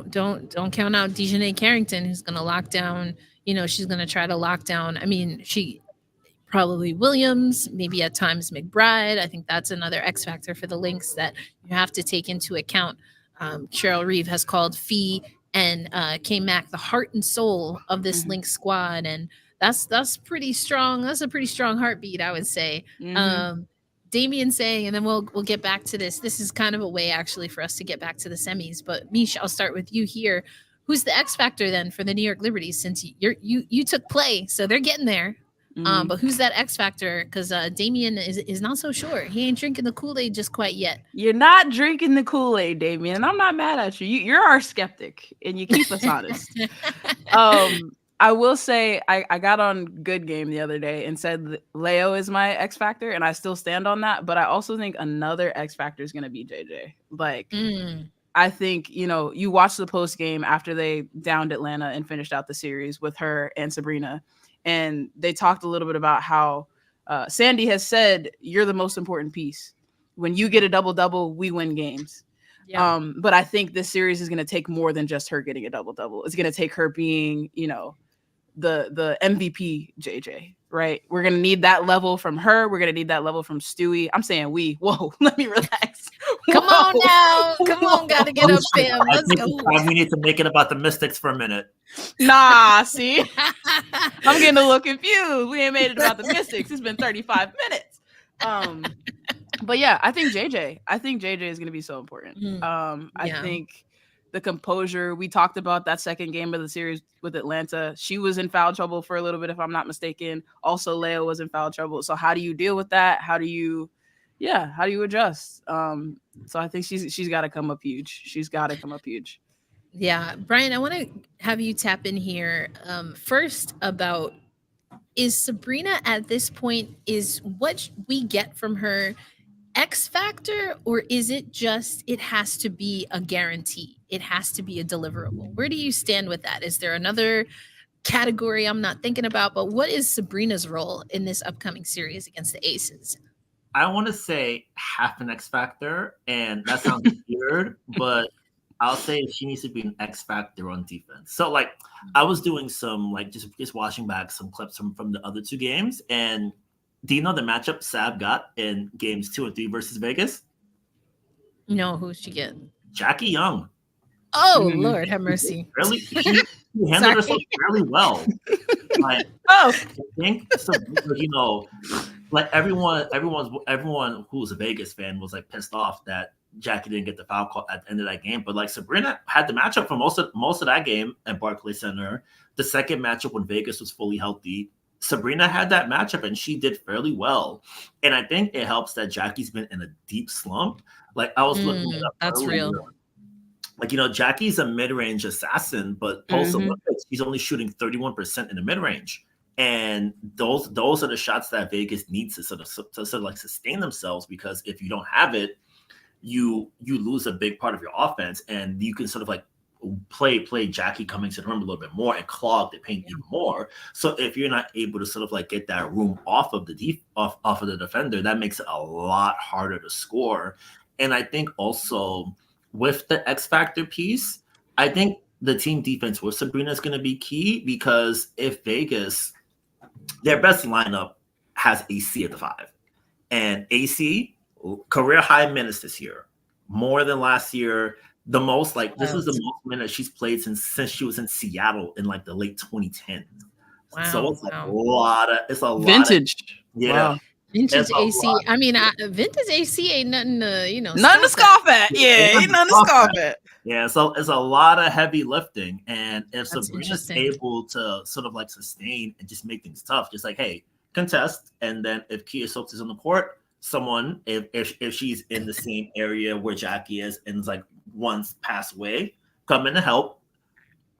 Don't count out Dejanay Carrington, who's going to lock down. She's going to try to lock down. I mean, she probably Williams, maybe at times McBride. I think that's another X factor for the Lynx that you have to take into account. Cheryl Reeve has called Fee and K-Mac the heart and soul of this Lynx squad, and that's pretty strong. That's a pretty strong heartbeat, I would say. Damian saying, and then we'll get back to this. This is kind of a way actually for us to get back to the semis. But Mish, I'll start with you here. Who's the X factor then for the New York Liberties? Since you took play, so they're getting there. But who's that X factor? Because Damien is not so sure. He ain't drinking the Kool-Aid just quite yet. You're not drinking the Kool-Aid, Damien, and I'm not mad at you. You're our skeptic, and you keep us honest. I will say I got on Good Game the other day and said Leo is my X factor, and I still stand on that. But I also think another X factor is going to be JJ. Like, I think, you watch the post game after they downed Atlanta and finished out the series with her and Sabrina, and they talked a little bit about how Sandy has said, you're the most important piece. When you get a double-double, we win games. Yeah. But I think this series is going to take more than just her getting a double-double. It's going to take her being, the MVP JJ, right? We're going to need that level from her. We're going to need that level from Stewie. I'm saying we. Whoa, let me relax. Come on now. Come on, got to get up, fam. Let's go. We need to make it about the Mystics for a minute. Nah, see? I'm getting a little confused. We ain't made it about the Mystics. It's been 35 minutes. But yeah, I think JJ is going to be so important. I think the composure, we talked about that second game of the series with Atlanta. She was in foul trouble for a little bit, if I'm not mistaken. Also, Leo was in foul trouble. So how do you deal with that? How do you adjust? So I think she's got to come up huge. She's got to come up huge. Yeah. Brian, I want to have you tap in here first about, is Sabrina at this point, is what we get from her X factor, or is it just, it has to be a guarantee? It has to be a deliverable. Where do you stand with that? Is there another category I'm not thinking about? But what is Sabrina's role in this upcoming series against the Aces? I want to say half an X factor, and that sounds weird, but I'll say she needs to be an X factor on defense. So, like, I was doing some, like, just watching back some clips from the other two games, and do you know the matchup Sab got in games 2 and 3 versus Vegas? No, who'd she get? Jackie Young. Oh, Lord, have mercy. He handled herself really well. Like, I think so. Like everyone who's a Vegas fan was like pissed off that Jackie didn't get the foul call at the end of that game. But like Sabrina had the matchup for most of that game at Barclays Center. The second matchup when Vegas was fully healthy, Sabrina had that matchup and she did fairly well. And I think it helps that Jackie's been in a deep slump. Like I was looking it up. That's earlier. real. Like, Jackie's a mid-range assassin, but post-Olympics, she's only shooting 31% in the mid-range. And those are the shots that Vegas needs to sort of like sustain themselves, because if you don't have it, you lose a big part of your offense, and you can sort of like play Jackie coming to the rim a little bit more and clog the paint even more. So if you're not able to sort of like get that room off of the defender, that makes it a lot harder to score. And I think also with the X factor piece, I think the team defense with Sabrina is going to be key, because if Vegas, their best lineup has AC at the 5, and AC career high minutes this year, more than last year. The most, like, this is the most minutes she's played since she was in Seattle in like the late 2010s. Wow, so it's a lot vintage. Wow. Vintage AC. I mean, vintage AC ain't nothing to, nothing to scoff at. Yeah, ain't nothing to scoff at. Yeah, so it's a lot of heavy lifting. And if Sabrina's able to sort of like sustain and just make things tough, just like, hey, contest. And then if Kia Stokes is on the court, someone, if she's in the same area where Jackie is and is like once pass away, come in to help,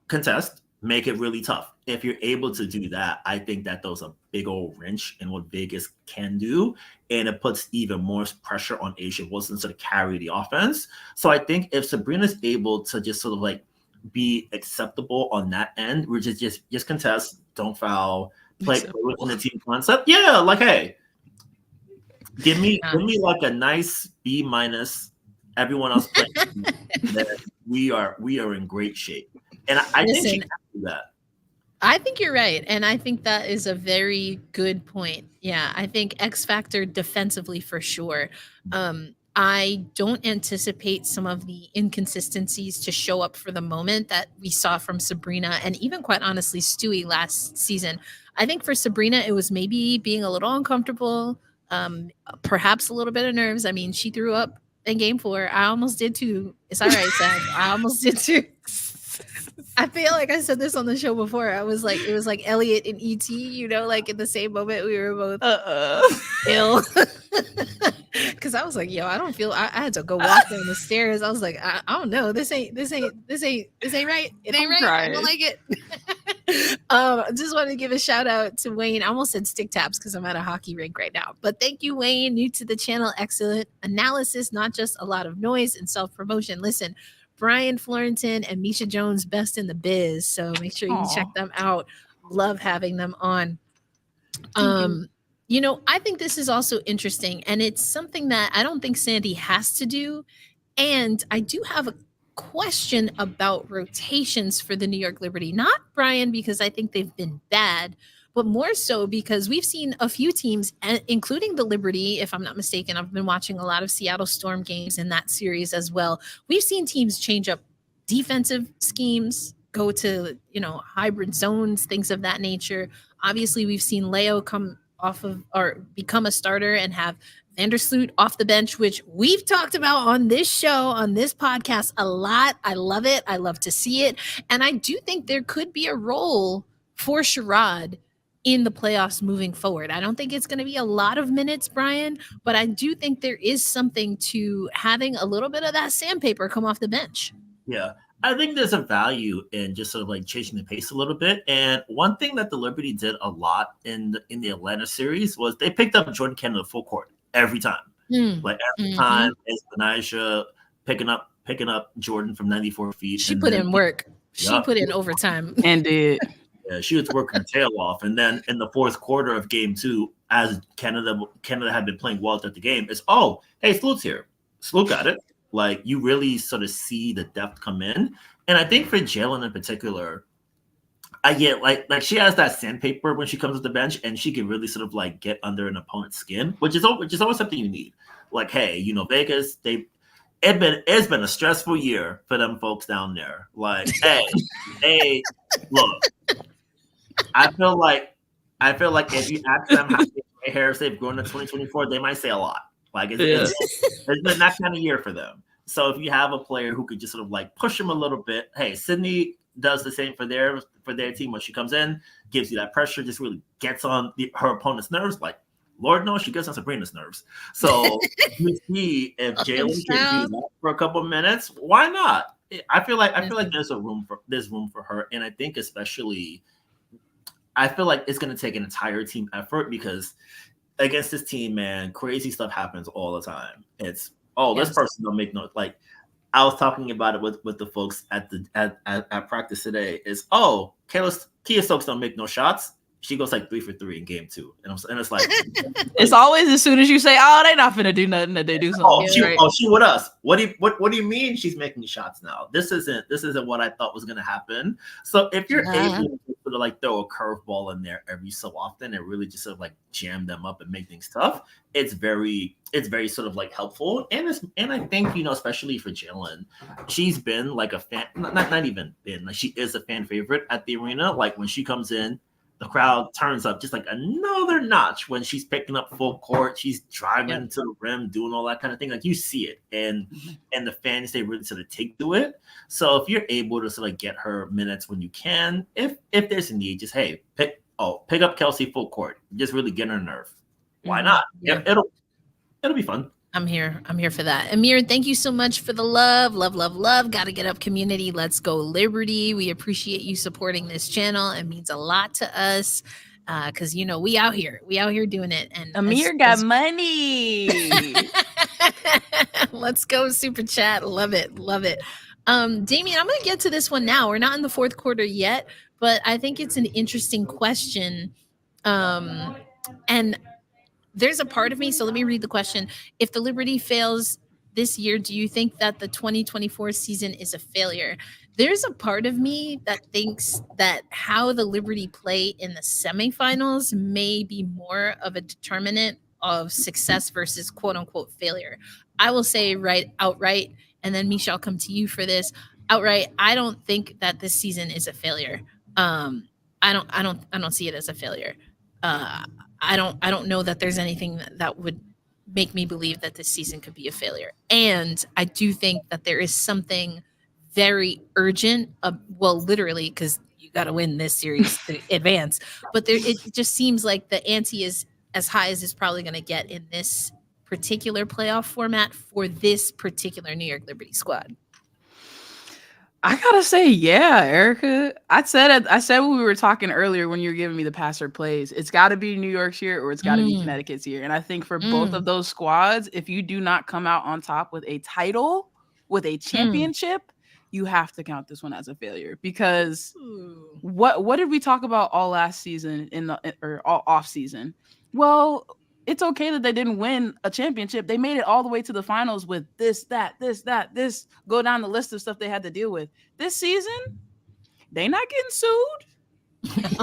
contest, make it really tough. If you're able to do that, I think that throws a big old wrench in what Vegas can do, and it puts even more pressure on Asia Wilson to carry the offense. So I think if Sabrina's able to just sort of like be acceptable on that end, which is just contest, don't foul, play within the team concept. Yeah, like, hey, give me like a nice B minus. Everyone else playing, we are in great shape. And I think she can do that. I think you're right. And I think that is a very good point. Yeah, I think X factor defensively for sure. I don't anticipate some of the inconsistencies to show up for the moment that we saw from Sabrina and even, quite honestly, Stewie last season. I think for Sabrina, it was maybe being a little uncomfortable, perhaps a little bit of nerves. I mean, she threw up in game 4. I almost did too. It's all right, Sam. I almost did too. I feel like I said this on the show before. I was like, it was like Elliot and ET, like in the same moment we were both ill. Cause I was like, yo, I don't feel I had to go walk down the stairs. I was like, I don't know. This ain't right. It ain't I'm right. I don't crying. like it. Just want to give a shout out to Wayne. I almost said stick taps because I'm at a hockey rink right now. But thank you, Wayne. New to the channel, excellent analysis, not just a lot of noise and self promotion. Listen, Brian Fleurantin and Misha Jones, best in the biz. So make sure you check them out. Love having them on. I think this is also interesting, and it's something that I don't think Sandy has to do. And I do have a question about rotations for the New York Liberty. Not Brian, because I think they've been bad, but more so because we've seen a few teams, including the Liberty, if I'm not mistaken. I've been watching a lot of Seattle Storm games in that series as well. We've seen teams change up defensive schemes, go to, hybrid zones, things of that nature. Obviously, we've seen Leo come off of or become a starter and have Vandersloot off the bench, which we've talked about on this show, on this podcast a lot. I love it. I love to see it. And I do think there could be a role for Sherrod in the playoffs moving forward. I don't think it's going to be a lot of minutes, Brian, but I do think there is something to having a little bit of that sandpaper come off the bench. Yeah. I think there's a value in just sort of like changing the pace a little bit. And one thing that the Liberty did a lot in the Atlanta series was they picked up Jordan Canada full court every time. Like every time is Benaja picking up Jordan from 94 feet. She put in work. She put in overtime. And did. Yeah, she was working her tail off. And then in the fourth quarter of game 2, as Canada had been playing well at the game, it's, hey, Sloot's here. Sloot got it. Like, you really sort of see the depth come in. And I think for Jalen in particular, I get like she has that sandpaper when she comes to the bench, and she can really sort of like get under an opponent's skin, which is always something you need. Like, hey, Vegas, it's been a stressful year for them folks down there. Like, hey, look, I feel like if you ask them how many hairs they've grown in 2024, they might say a lot. Like, it's been that kind of year for them. So if you have a player who could just sort of like push them a little bit, hey, Sydney does the same for their team when she comes in, gives you that pressure, just really gets on her opponent's nerves. Like, Lord knows she gets on Sabrina's nerves. So you see if Jalen can do that for a couple of minutes, why not? I feel like there's room for her, and I think especially, I feel like it's going to take an entire team effort because against this team, man, crazy stuff happens all the time. It's this person don't make no, like, I was talking about it with the folks at practice today. Is Kia Stokes don't make no shots. She goes like 3 for 3 in game 2, and it's like it's always as soon as you say, they not finna do nothing, that they do something. She with us. What do you mean she's making shots now? This isn't what I thought was gonna happen. So if you're able to sort of like throw a curveball in there every so often and really just sort of like jam them up and make things tough, it's very sort of like helpful. And I think, especially for Jalen, she's been like a fan, not even been, like, she is a fan favorite at the arena. Like, when she comes in, the crowd turns up just like another notch when she's picking up full court. She's driving to the rim, doing all that kind of thing. Like, you see it, and the fans, they really sort of take to it. So if you're able to sort of get her minutes when you can, if there's a need, just pick up Kelsey full court. Just really get her nerve. Why not? Yeah. It'll be fun. I'm here for that. Amir, thank you so much for the love. Gotta get up, community. Let's go Liberty. We appreciate you supporting this channel. It means a lot to us. Because we out here doing it. And Amir got money. Let's go, super chat. Love it. Damien, I'm gonna get to this one now. We're not in the fourth quarter yet, but I think it's an interesting question. And there's a part of me, so let me read the question. If the Liberty fails this year, do you think that the 2024 season is a failure? There's a part of me that thinks that how the Liberty play in the semifinals may be more of a determinant of success versus quote unquote failure. I will say outright, and then Misha, I'll come to you for this. Outright, I don't think that this season is a failure. I don't see it as a failure. I don't know that there's anything that would make me believe that this season could be a failure. And I do think that there is something very urgent. Well, literally, because you got to win this series to advance. But it just seems like the ante is as high as it's probably going to get in this particular playoff format for this particular New York Liberty squad. I gotta say, yeah, Erica. I said when we were talking earlier when you were giving me the passer plays, it's got to be New York's year or it's got to be Connecticut's year. And I think for both of those squads, if you do not come out on top with a title, with a championship, you have to count this one as a failure. Because what did we talk about all last season or all off season? Well, it's okay that they didn't win a championship. They made it all the way to the finals with this, go down the list of stuff they had to deal with. This season, they not getting sued. Like, you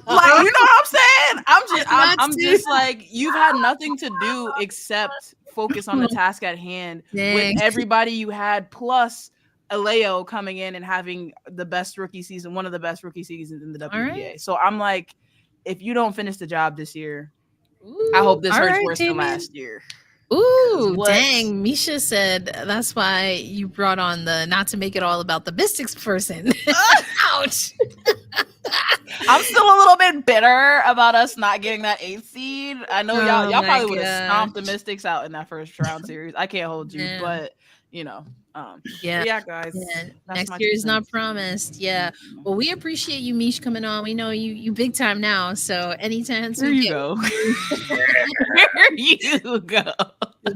know what I'm saying? I'm just like, you've had nothing to do except focus on the task at hand with everybody you had, plus Aleo coming in and having the best rookie season, one of the best rookie seasons in the WNBA. Right. So I'm like, if you don't finish the job this year, I hope this hurts worse than last year. Ooh, dang. Misha said that's why you brought on the not to make it all about the Mystics person. Ouch. I'm still a little bit bitter about us not getting that 8th seed. I know y'all probably would have stomped the Mystics out in that first round series. I can't hold you, but you know. Yeah, guys. Yeah. Next year is not promised. Yeah. Well, we appreciate you, Mish, coming on. We know you big time now. So anytime there you go. There you go.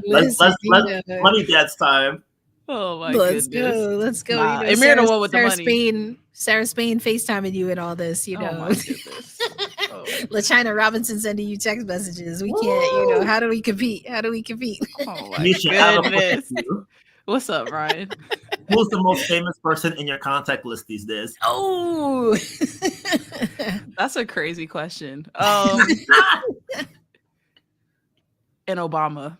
Let's money dad's time. Oh my goodness. Let's go. Nah, you know, the one with Sarah the money. Sarah Spain FaceTiming you and all this, you know. Oh my goodness. LaChina Robinson sending you text messages. We can't, you know, how do we compete? Oh my goodness. What's up, Ryan? Who's the most famous person in your contact list these days? Oh, that's a crazy question. And Obama.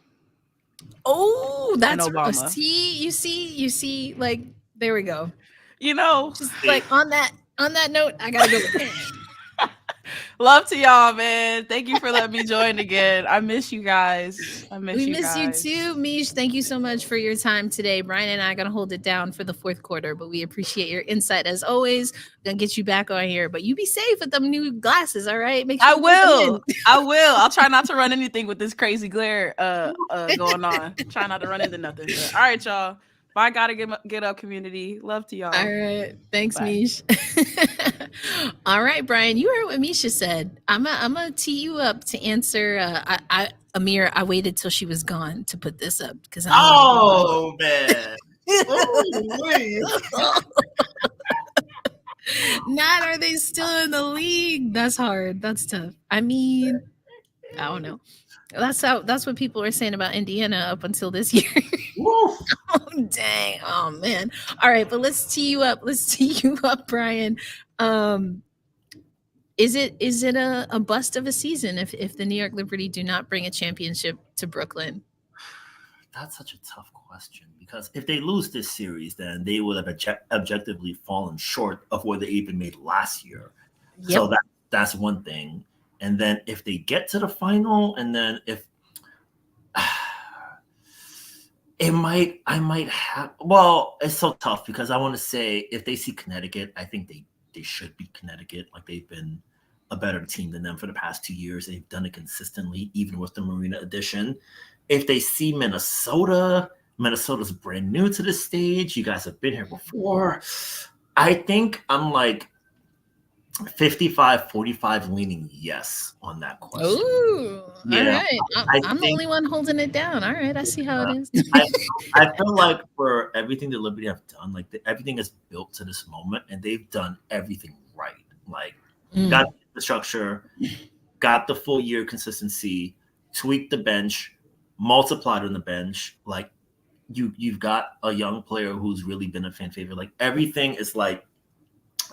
Oh, that's Obama. You see, like, there we go. You know, just like on that note, I gotta go. Love to y'all, man. Thank you for letting me join again. I miss you guys. We miss you too, Mish. Thank you so much for your time today. Brian and I are gonna hold it down for the fourth quarter, but we appreciate your insight as always. We're gonna get you back on here, but you be safe with them new glasses, all right? Make sure I will. I'll try not to run anything with this crazy glare going on. Try not to run into nothing. But, all right, y'all. Bye, gotta get up, community. Love to y'all. All right. Thanks, Mish. All right, Brian. You heard what Misha said. I'm gonna tee you up to answer. Amir, I waited till she was gone to put this up because man. Not are they still in the league? That's hard. That's tough. I mean, I don't know. That's what people were saying about Indiana up until this year. Oh, dang. Oh man. All right, but let's tee you up. Brian. Is it a bust of a season if the New York Liberty do not bring a championship to Brooklyn? That's such a tough question because if they lose this series, then they would have objectively fallen short of where they even made last year. Yep. So that's one thing. And then if they get to the final, and then if I might have. Well, it's so tough because I want to say if they see Connecticut, I think they should beat Connecticut. Like they've been a better team than them for the past 2 years. They've done it consistently, even with the Marina edition. If they see Minnesota's brand new to the stage. You guys have been here before. I think I'm like 55-45 leaning yes on that question. Ooh, yeah, all right. I'm the only one holding it down. All right, I see how it is. I feel like for everything that Liberty have done, like everything is built to this moment, and they've done everything right. Like got the structure, got the full year consistency, tweaked the bench, multiplied on the bench. Like you've got a young player who's really been a fan favorite. Like everything is like.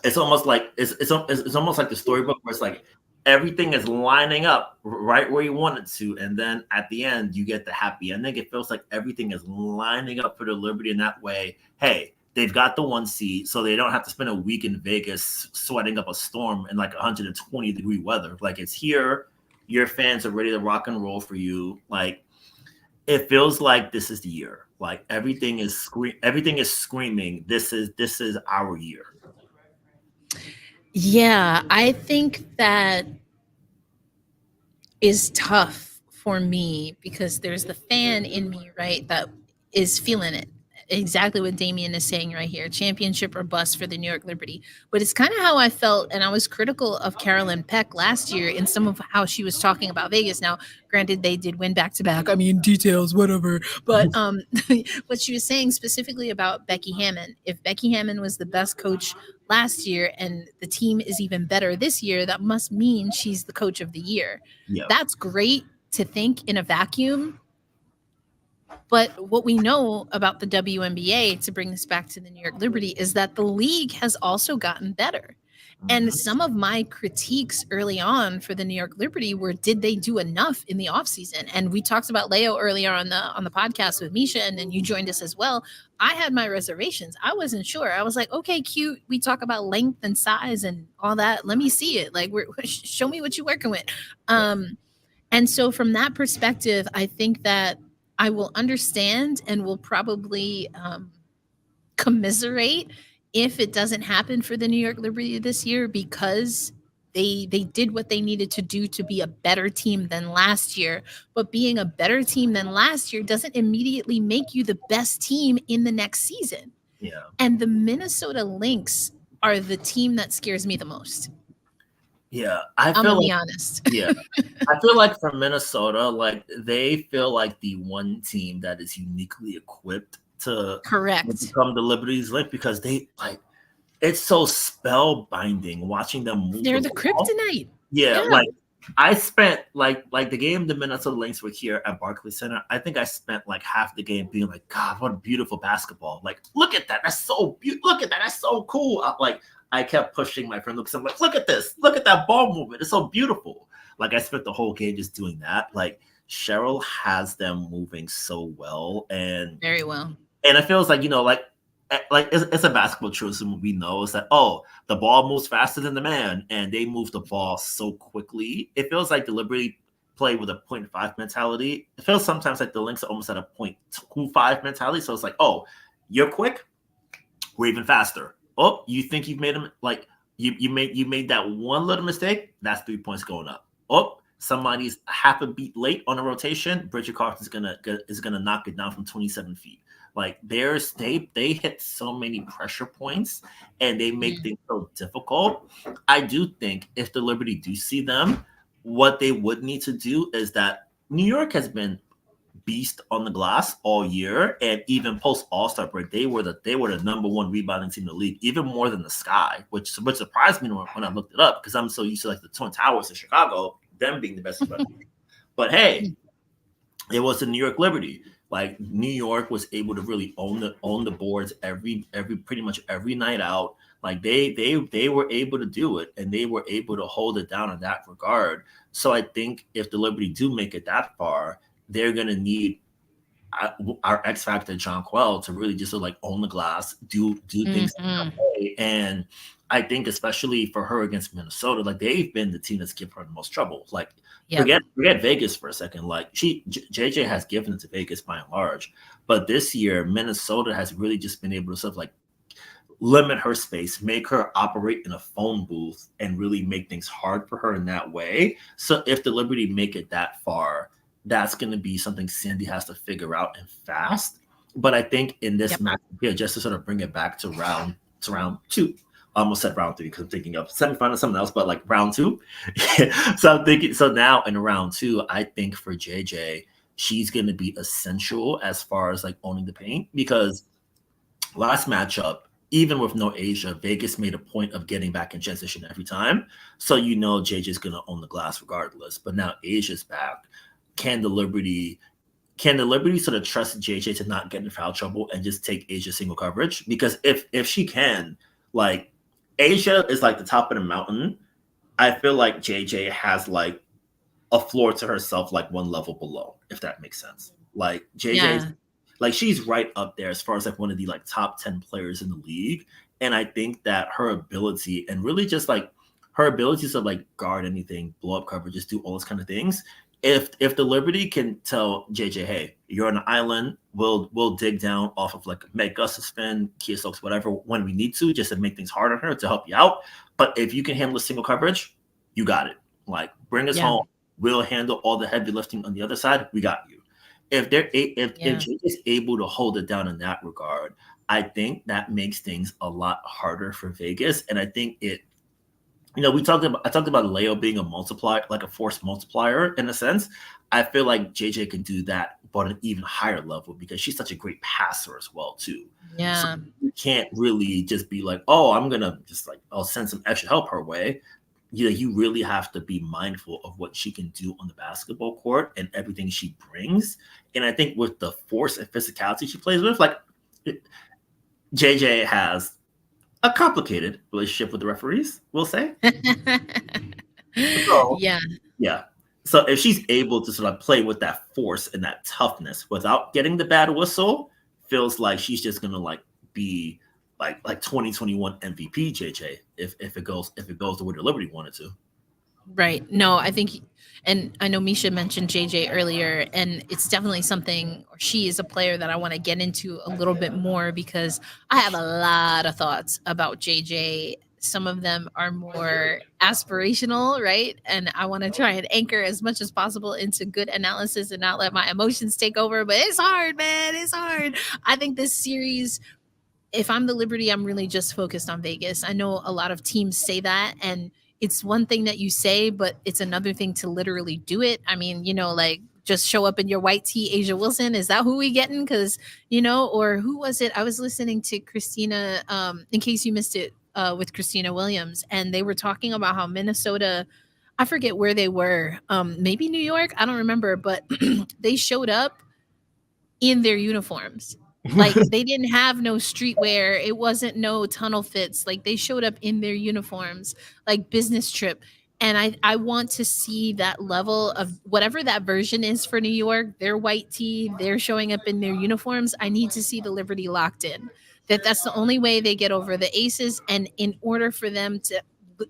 It's almost like it's almost like the storybook where it's like everything is lining up right where you want it to, and then at the end you get the happy ending. It feels like everything is lining up for the Liberty in that way. Hey, they've got the 1 seed, so they don't have to spend a week in Vegas sweating up a storm in like 120-degree weather. Like it's here, your fans are ready to rock and roll for you. Like it feels like this is the year. Like everything is screaming, this is our year. Yeah, I think that is tough for me because there's the fan in me, right, that is feeling it. Exactly what Damien is saying right here, championship or bust for the New York Liberty. But it's kind of how I felt, and I was critical of Carolyn Peck last year in some of how she was talking about Vegas. Now, granted, they did win back to back. I mean, details, whatever. But what she was saying specifically about Becky Hammon, if Becky Hammon was the best coach last year and the team is even better this year, that must mean she's the coach of the year. Yeah. That's great to think in a vacuum. But what we know about the WNBA, to bring this back to the New York Liberty, is that the league has also gotten better. And Mhm. some of my critiques early on for the New York Liberty were, did they do enough in the offseason? And we talked about Leo earlier on the podcast with Misha, and then you joined us as well. I had my reservations. I wasn't sure. I was like, okay, cute. We talk about length and size and all that. Let me see it. Like, show me what you're working with. And so, from that perspective, I think that I will understand and will probably commiserate if it doesn't happen for the New York Liberty this year, because they did what they needed to do to be a better team than last year. But being a better team than last year doesn't immediately make you the best team in the next season. Yeah. And the Minnesota Lynx are the team that scares me the most. Yeah. I I'm gonna feel be like honest. yeah. I feel like for Minnesota, like they feel like the one team that is uniquely equipped to Correct. become the Liberty's Link because they like it's so spellbinding watching them move They're the the ball. kryptonite. Yeah, Yeah. like I spent like the game the Minnesota Lynx were here at Barclays Center. I think I spent like half the game being like, God, what a beautiful basketball! Like, look at that, that's so beautiful. Look at that, that's so cool. Like I kept pushing my friend because I'm like, look at this, look at that ball movement, it's so beautiful. Like I spent the whole game just doing that. Like Cheryl has them moving so well, Very well. and it feels like like it's a basketball truism we know is that the ball moves faster than the man and they move the ball so quickly. It feels like the Liberty play with a point 0.5 mentality. It feels sometimes like the Lynx are almost at a 0.25 mentality. So it's like, oh, you're quick, we're even faster. Oh, you think you've made them like you made that one little mistake, that's 3 points going up. Oh, somebody's half a beat late on a rotation, Bridget Carlton's gonna knock it down from 27 feet. Like they hit so many pressure points and they make Mm. things so difficult. I do think if the Liberty do see them, what they would need to do is that New York has been beast on the glass all year, and even post All Star break, they were the number one rebounding team in the league, even more than the Sky, which surprised me when I looked it up because I'm so used to like the Twin Towers in Chicago, them being the best rebounding team. But hey, it was the New York Liberty. Like New York was able to really own the boards every pretty much every night out. Like they were able to do it and they were able to hold it down in that regard. So I think if the Liberty do make it that far, they're gonna need our X factor John Quell to really just like own the glass, do things Mm-hmm. way. And I think especially for her against Minnesota, like they've been the team that's given her the most trouble. Like Yep. forget Vegas for a second. Like JJ has given it to Vegas by and large, but this year Minnesota has really just been able to sort of like limit her space, make her operate in a phone booth, and really make things hard for her in that way. So if the Liberty make it that far, that's going to be something Sandy has to figure out and fast. But I think in this Yep. match here, just to sort of bring it back to round two. I almost said round three because I'm thinking of semifinals, something else, but like round two. So I'm thinking. So now in round two, I think for JJ, she's going to be essential as far as like owning the paint because last matchup, even with no Asia, Vegas made a point of getting back in transition every time. So JJ's gonna own the glass regardless. But now Asia's back. Can the Liberty can the Liberty sort of trust JJ to not get in foul trouble and just take Asia single coverage? Because if she can, like Asia is like the top of the mountain. I feel like JJ has like a floor to herself, like one level below, if that makes sense. Like JJ's Yeah. like she's right up there as far as like one of the like top 10 players in the league. And I think that her ability and really just like her ability to like guard anything, blow up coverages, do all those kind of things. If the Liberty can tell JJ, hey, you're on an island, we'll dig down off of like Meg Gus to spin, Kia Stokes, whatever, when we need to, just to make things hard on her to help you out. But if you can handle a single coverage, you got it. Like bring us home. We'll handle all the heavy lifting on the other side. We got you. If JJ is able to hold it down in that regard, I think that makes things a lot harder for Vegas. And I think I talked about Leo being a multiplier, like a force multiplier in a sense. I feel like JJ can do that, but at an even higher level because she's such a great passer as well too. So Yeah. you can't really just be like, oh, I'm gonna just like I'll send some extra help her way. You really have to be mindful of what she can do on the basketball court and everything she brings. And I think with the force and physicality she plays with, like JJ has a complicated relationship with the referees, we'll say. So, Yeah. yeah. So if she's able to sort of play with that force and that toughness without getting the bad whistle, feels like she's just gonna like be like 2021 MVP JJ if it goes the way the Liberty wanted to. Right. No, I think, and I know Misha mentioned JJ earlier, and it's definitely something, or she is a player that I want to get into a little bit more because I have a lot of thoughts about JJ. Some of them are more aspirational, right? And I want to try and anchor as much as possible into good analysis and not let my emotions take over. But it's hard, man. It's hard. I think this series, if I'm the Liberty, I'm really just focused on Vegas. I know a lot of teams say that, and it's one thing that you say, but it's another thing to literally do it. I mean, like just show up in your white tee, Asia Wilson. Is that who we getting? Because or who was it? I was listening to Christina. In case you missed it, with Christina Williams, and they were talking about how Minnesota. I forget where they were. Maybe New York. I don't remember, but they showed up in their uniforms. Like they didn't have no streetwear. It wasn't no tunnel fits. Like they showed up in their uniforms, like business trip. And I want to see that level of whatever that version is for New York. Their white tee, they're showing up in their uniforms. I need to see the Liberty locked in. That's the only way they get over the Aces. And in order for them to,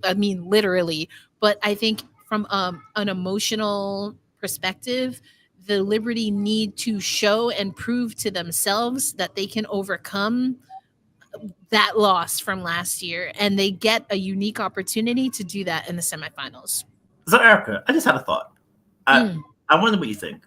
I mean, literally, but I think from an emotional perspective, the Liberty need to show and prove to themselves that they can overcome that loss from last year, and they get a unique opportunity to do that in the semifinals. So Erica, I just had a thought. I Mm. I wonder what you think.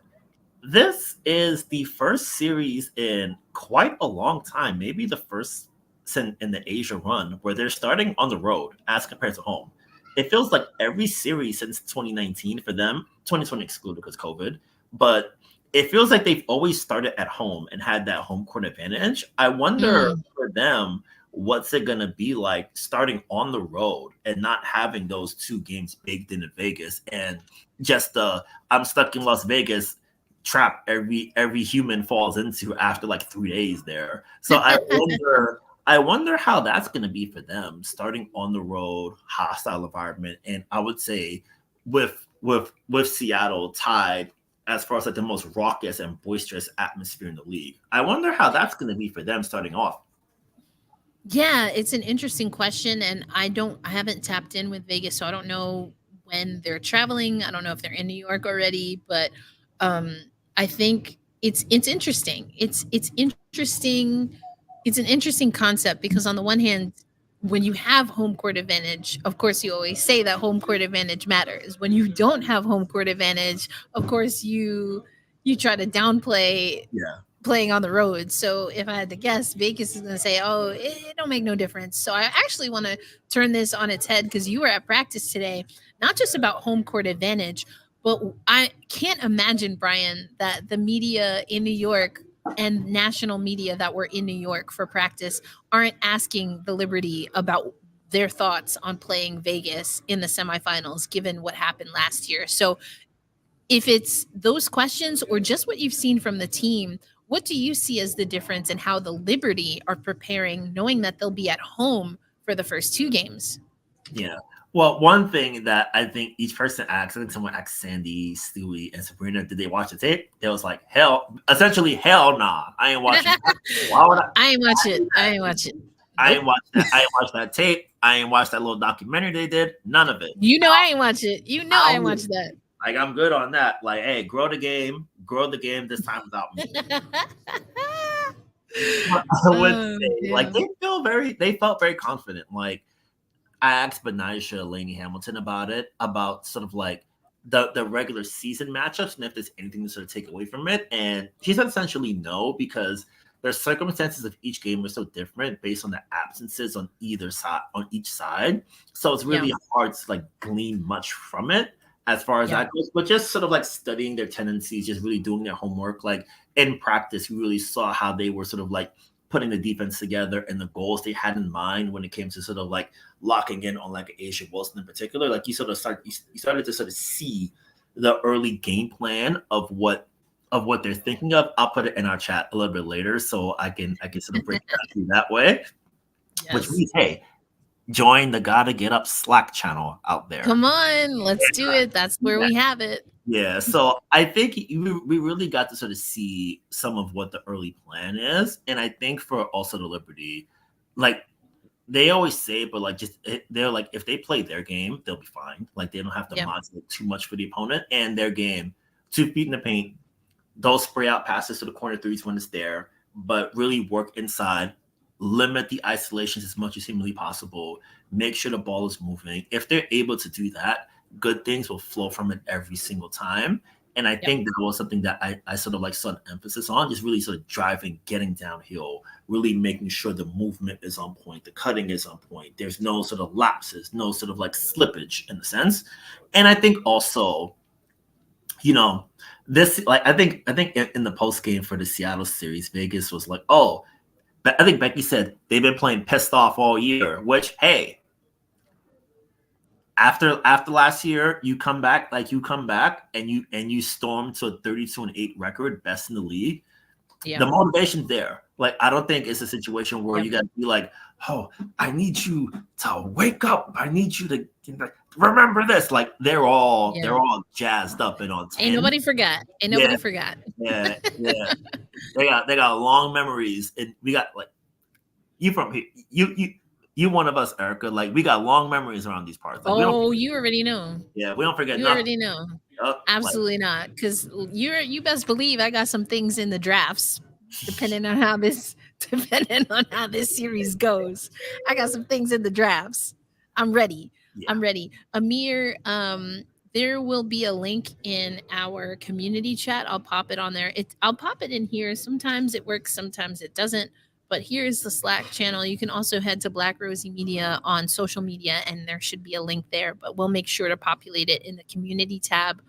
This is the first series in quite a long time, maybe the first in the Asia run, where they're starting on the road as compared to home. It feels like every series since 2019 for them, 2020 excluded because COVID, but it feels like they've always started at home and had that home court advantage. I wonder Mm. for them, what's it going to be like starting on the road and not having those two games baked into Vegas and just the I'm stuck in Las Vegas trap every human falls into after like 3 days there. So I wonder how that's going to be for them starting on the road, hostile environment, and I would say with Seattle tied as far as like the most raucous and boisterous atmosphere in the league. I wonder how that's going to be for them starting off. Yeah, it's an interesting question, and I haven't tapped in with Vegas, so I don't know when they're traveling. I don't know if they're in New York already, but um, I think it's interesting. It's interesting. It's an interesting concept because on the one hand, when you have home court advantage, of course you always say that home court advantage matters. When you don't have home court advantage, of course you try to downplay Yeah. playing on the road. So if I had to guess, Vegas is going to say, "Oh, it don't make no difference." So I actually want to turn this on its head because you were at practice today, not just about home court advantage, but I can't imagine, Brian, that the media in New York and national media that were in New York for practice aren't asking the Liberty about their thoughts on playing Vegas in the semifinals, given what happened last year. So if it's those questions or just what you've seen from the team, what do you see as the difference in how the Liberty are preparing, knowing that they'll be at home for the first two games? Yeah. Well, one thing that I think each person asked, I think someone asked Sandy, Stewie, and Sabrina, did they watch the tape? They was like, essentially, hell nah. I ain't watching that. Why would I? I ain't watch it. I ain't watch it. I Nope. ain't watch that. I ain't watch that tape. I ain't watched that little documentary they did. None of it. You know I ain't watch it. You know I ain't I'll, watch that. like I'm good on that. Like, hey, grow the game this time without me. But I would Oh, say, like, damn. they felt very confident. Like, I asked Benisha Laney Hamilton about it, about sort of like the regular season matchups and if there's anything to sort of take away from it. And she said essentially no, because the circumstances of each game are so different based on the absences on either side, on each side. So it's Yeah. really hard to like glean much from it as far as Yeah. that goes. But just sort of like studying their tendencies, just really doing their homework, like in practice, we really saw how they were sort of like putting the defense together and the goals they had in mind when it came to sort of like locking in on like Asia Wilson in particular. Like you started to sort of see the early game plan of what they're thinking of. I'll put it in our chat a little bit later so I can sort of break that through that way. Which Yes. means, hey, join the Gotta Get Up Slack channel out there. Come on, let's do it. That's where we have it. Yeah, so I think we really got to sort of see some of what the early plan is, and I think for also the Liberty, like they always say, but like they're like if they play their game, they'll be fine. Like they don't have to Yeah. modulate too much for the opponent and their game. 2 feet in the paint, they'll spray out passes to the corner threes when it's there, but really work inside, limit the isolations as much as humanly possible, make sure the ball is moving. If they're able to do that, good things will flow from it every single time. And I think that was something that I sort of like saw an emphasis on, just really sort of driving, getting downhill, really making sure the movement is on point, the cutting is on point. There's no sort of lapses, no sort of like slippage in a sense. And I think also, you know, this like I think in the post game for the Seattle series, Vegas was like, oh, but I think Becky said they've been playing pissed off all year. Which, hey, after last year, you come back and you storm to a 32-8 record, best in the league. Yeah. The motivation's there. Like I don't think it's a situation where Yep. you got to be like, oh, I need you to wake up. I need you to remember this. Like they're all jazzed up and on 10. Ain't nobody forgot. Ain't nobody forgot. Yeah. They got long memories, and we got like you from here. You one of us, Erica. Like we got long memories around these parts. Like, Oh, you already know. Yeah, we don't forget You nothing. already know. Yep, Absolutely not, because you best believe I got some things in the drafts. Depending on how this series goes, I got some things in the drafts. I'm ready. Yeah. I'm ready. Amir, there will be a link in our community chat. I'll pop it on there. I'll pop it in here. Sometimes it works, sometimes it doesn't. But here's the Slack channel. You can also head to Black Rosie Media on social media, and there should be a link there. But we'll make sure to populate it in the community tab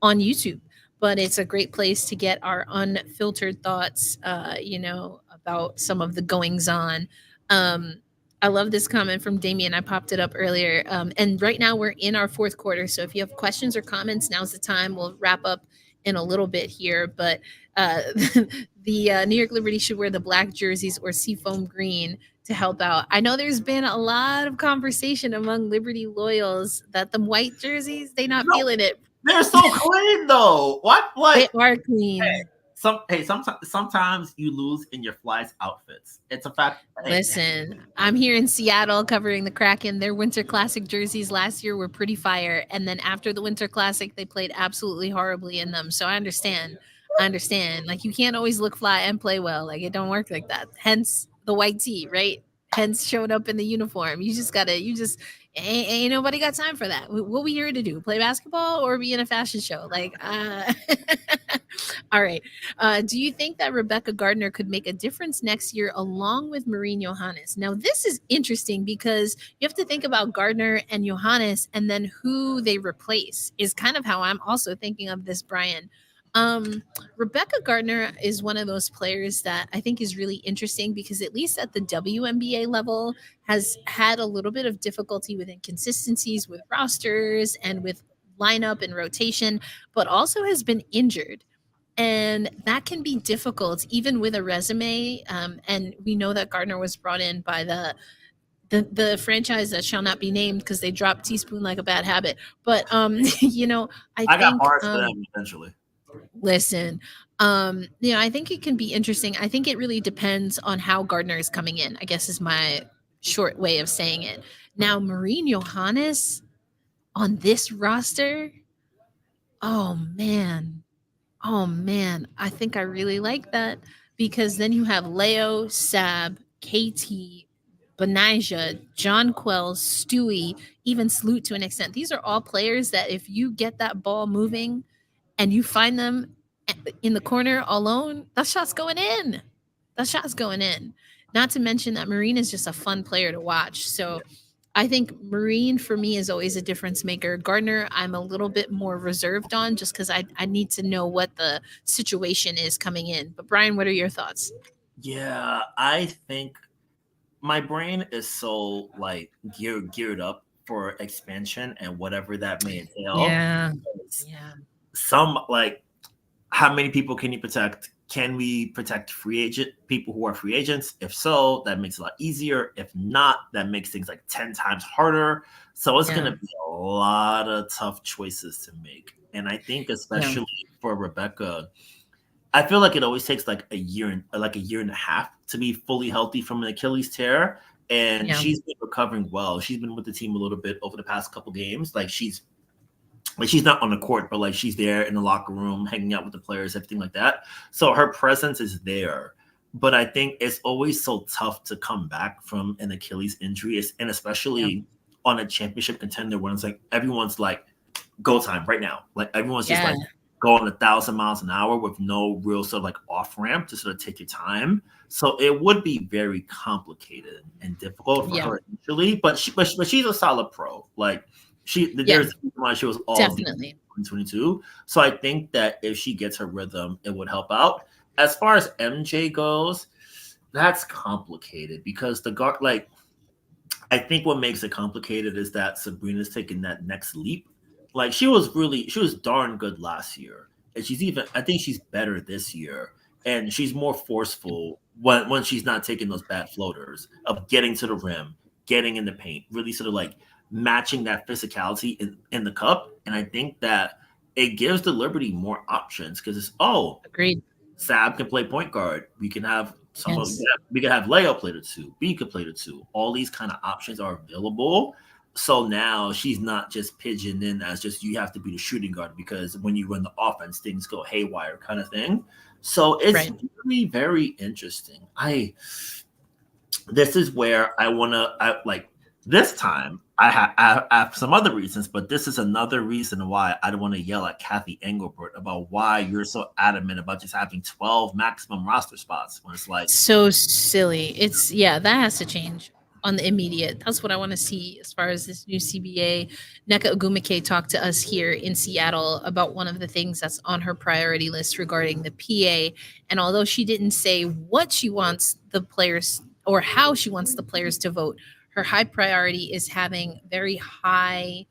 on YouTube. But it's a great place to get our unfiltered thoughts, about some of the goings on. I love this comment from Damien. I popped it up earlier. And right now we're in our fourth quarter. So if you have questions or comments, now's the time. We'll wrap up in a little bit here. But the New York Liberty should wear the black jerseys or seafoam green to help out. I know there's been a lot of conversation among Liberty loyals that the white jerseys, they not feeling it. They're so clean though. What? Like they are clean. Sometimes you lose in your flies outfits. It's a fact. Listen, I'm here in Seattle covering the Kraken. Their Winter Classic jerseys last year were pretty fire, and then after the Winter Classic, they played absolutely horribly in them. So I understand. Like you can't always look fly and play well. Like it don't work like that. Hence the white tee, right? Hence showing up in the uniform. You just ain't nobody got time for that. What we here to do? Play basketball or be in a fashion show? Like, all right. Do you think that Rebecca Gardner could make a difference next year along with Maureen Johannes? Now, this is interesting because you have to think about Gardner and Johannes and then who they replace is kind of how I'm also thinking of this, Brian. Rebecca Gardner is one of those players that I think is really interesting because at least at the WNBA level has had a little bit of difficulty with inconsistencies with rosters and with lineup and rotation, but also has been injured. And that can be difficult even with a resume. And we know that Gardner was brought in by the franchise that shall not be named because they dropped Teaspoon like a bad habit. But I got think bars for them eventually. Listen, I think it can be interesting. I think it really depends on how Gardner is coming in, I guess is my short way of saying it. Now, Marine Johannes on this roster, oh man, oh man, I think I really like that because then you have Leo, Sab, KT, Benijah, John Quells, Stewie, even Sloot to an extent. These are all players that if you get that ball moving and you find them in the corner alone, that shot's going in. That shot's going in. Not to mention that Marine is just a fun player to watch. So I think Marine for me is always a difference maker. Gardner, I'm a little bit more reserved on just because I need to know what the situation is coming in. But Brian, what are your thoughts? Yeah, I think my brain is so like geared up for expansion and whatever that may entail. Yeah. Yeah. Some like how many people can you protect? Can we protect free agent people who are free agents? If so, that makes it a lot easier. If not, that makes things like 10 times harder. So it's Yeah. going to be a lot of tough choices to make. And I think Yeah. especially for Rebecca, I feel like it always takes like a year and a half to be fully healthy from an Achilles tear. And Yeah. she's been recovering well. She's been with the team a little bit over the past couple games. She's not on the court, but like she's there in the locker room, hanging out with the players, everything like that. So her presence is there. But I think it's always so tough to come back from an Achilles injury, and Yeah. especially on a championship contender when it's like everyone's like go time right now. Like everyone's just Yeah. like going 1,000 miles an hour with no real sort of like off ramp to sort of take your time. So it would be very complicated and difficult for Yeah. her initially. But she's a solid pro. Like Yeah. there's a reason why she was all the Definitely. 2022. So I think that if she gets her rhythm, it would help out. As far as MJ goes, that's complicated because the guard like I think what makes it complicated is that Sabrina's taking that next leap. Like she was darn good last year. And I think she's better this year. And she's more forceful when she's not taking those bad floaters of getting to the rim, getting in the paint, really sort of like matching that physicality in the cup. And I think that it gives the Liberty more options because it's Agreed. Sab can play point guard. We can have Yes. we can have Leo play the two. B could play the two. All these kind of options are available. So now she's not just pigeoned in as just you have to be the shooting guard because when you run the offense, things go haywire kind of thing. So it's Right. really very interesting. This is where I like this time I have some other reasons, but this is another reason why I don't want to yell at Kathy Engelbert about why you're so adamant about just having 12 maximum roster spots when it's like, So silly. It's yeah, that has to change on the immediate. That's what I want to see as far as this new CBA. Neka Ogumike talked to us here in Seattle about one of the things that's on her priority list regarding the PA. And although she didn't say what she wants the players or how she wants the players to vote, her high priority is having very high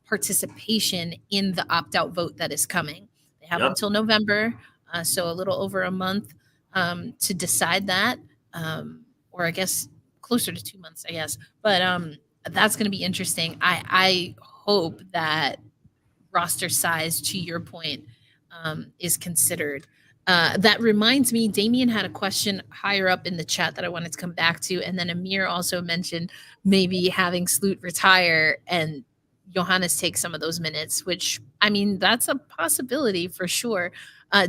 participation in the opt out vote that is coming. They have yep, until November, so a little over a month to decide that, or I guess closer to 2 months, I guess. But that's going to be interesting. I hope that roster size, to your point, is considered. That reminds me, Damien had a question higher up in the chat that I wanted to come back to. And then Amir also mentioned maybe having Sloot retire and Johannes take some of those minutes, which I mean, that's a possibility for sure.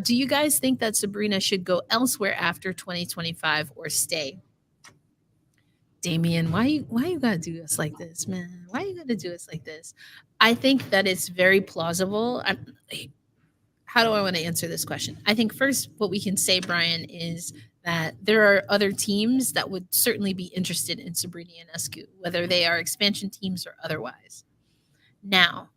Do you guys think that Sabrina should go elsewhere after 2025 or stay? Damien, why you gotta do us like this, man? Why you gotta do us like this? I think that it's very plausible. How do I want to answer this question? I think first, what we can say, Brian, is that there are other teams that would certainly be interested in Sabrina Ionescu, whether they are expansion teams or otherwise. Now,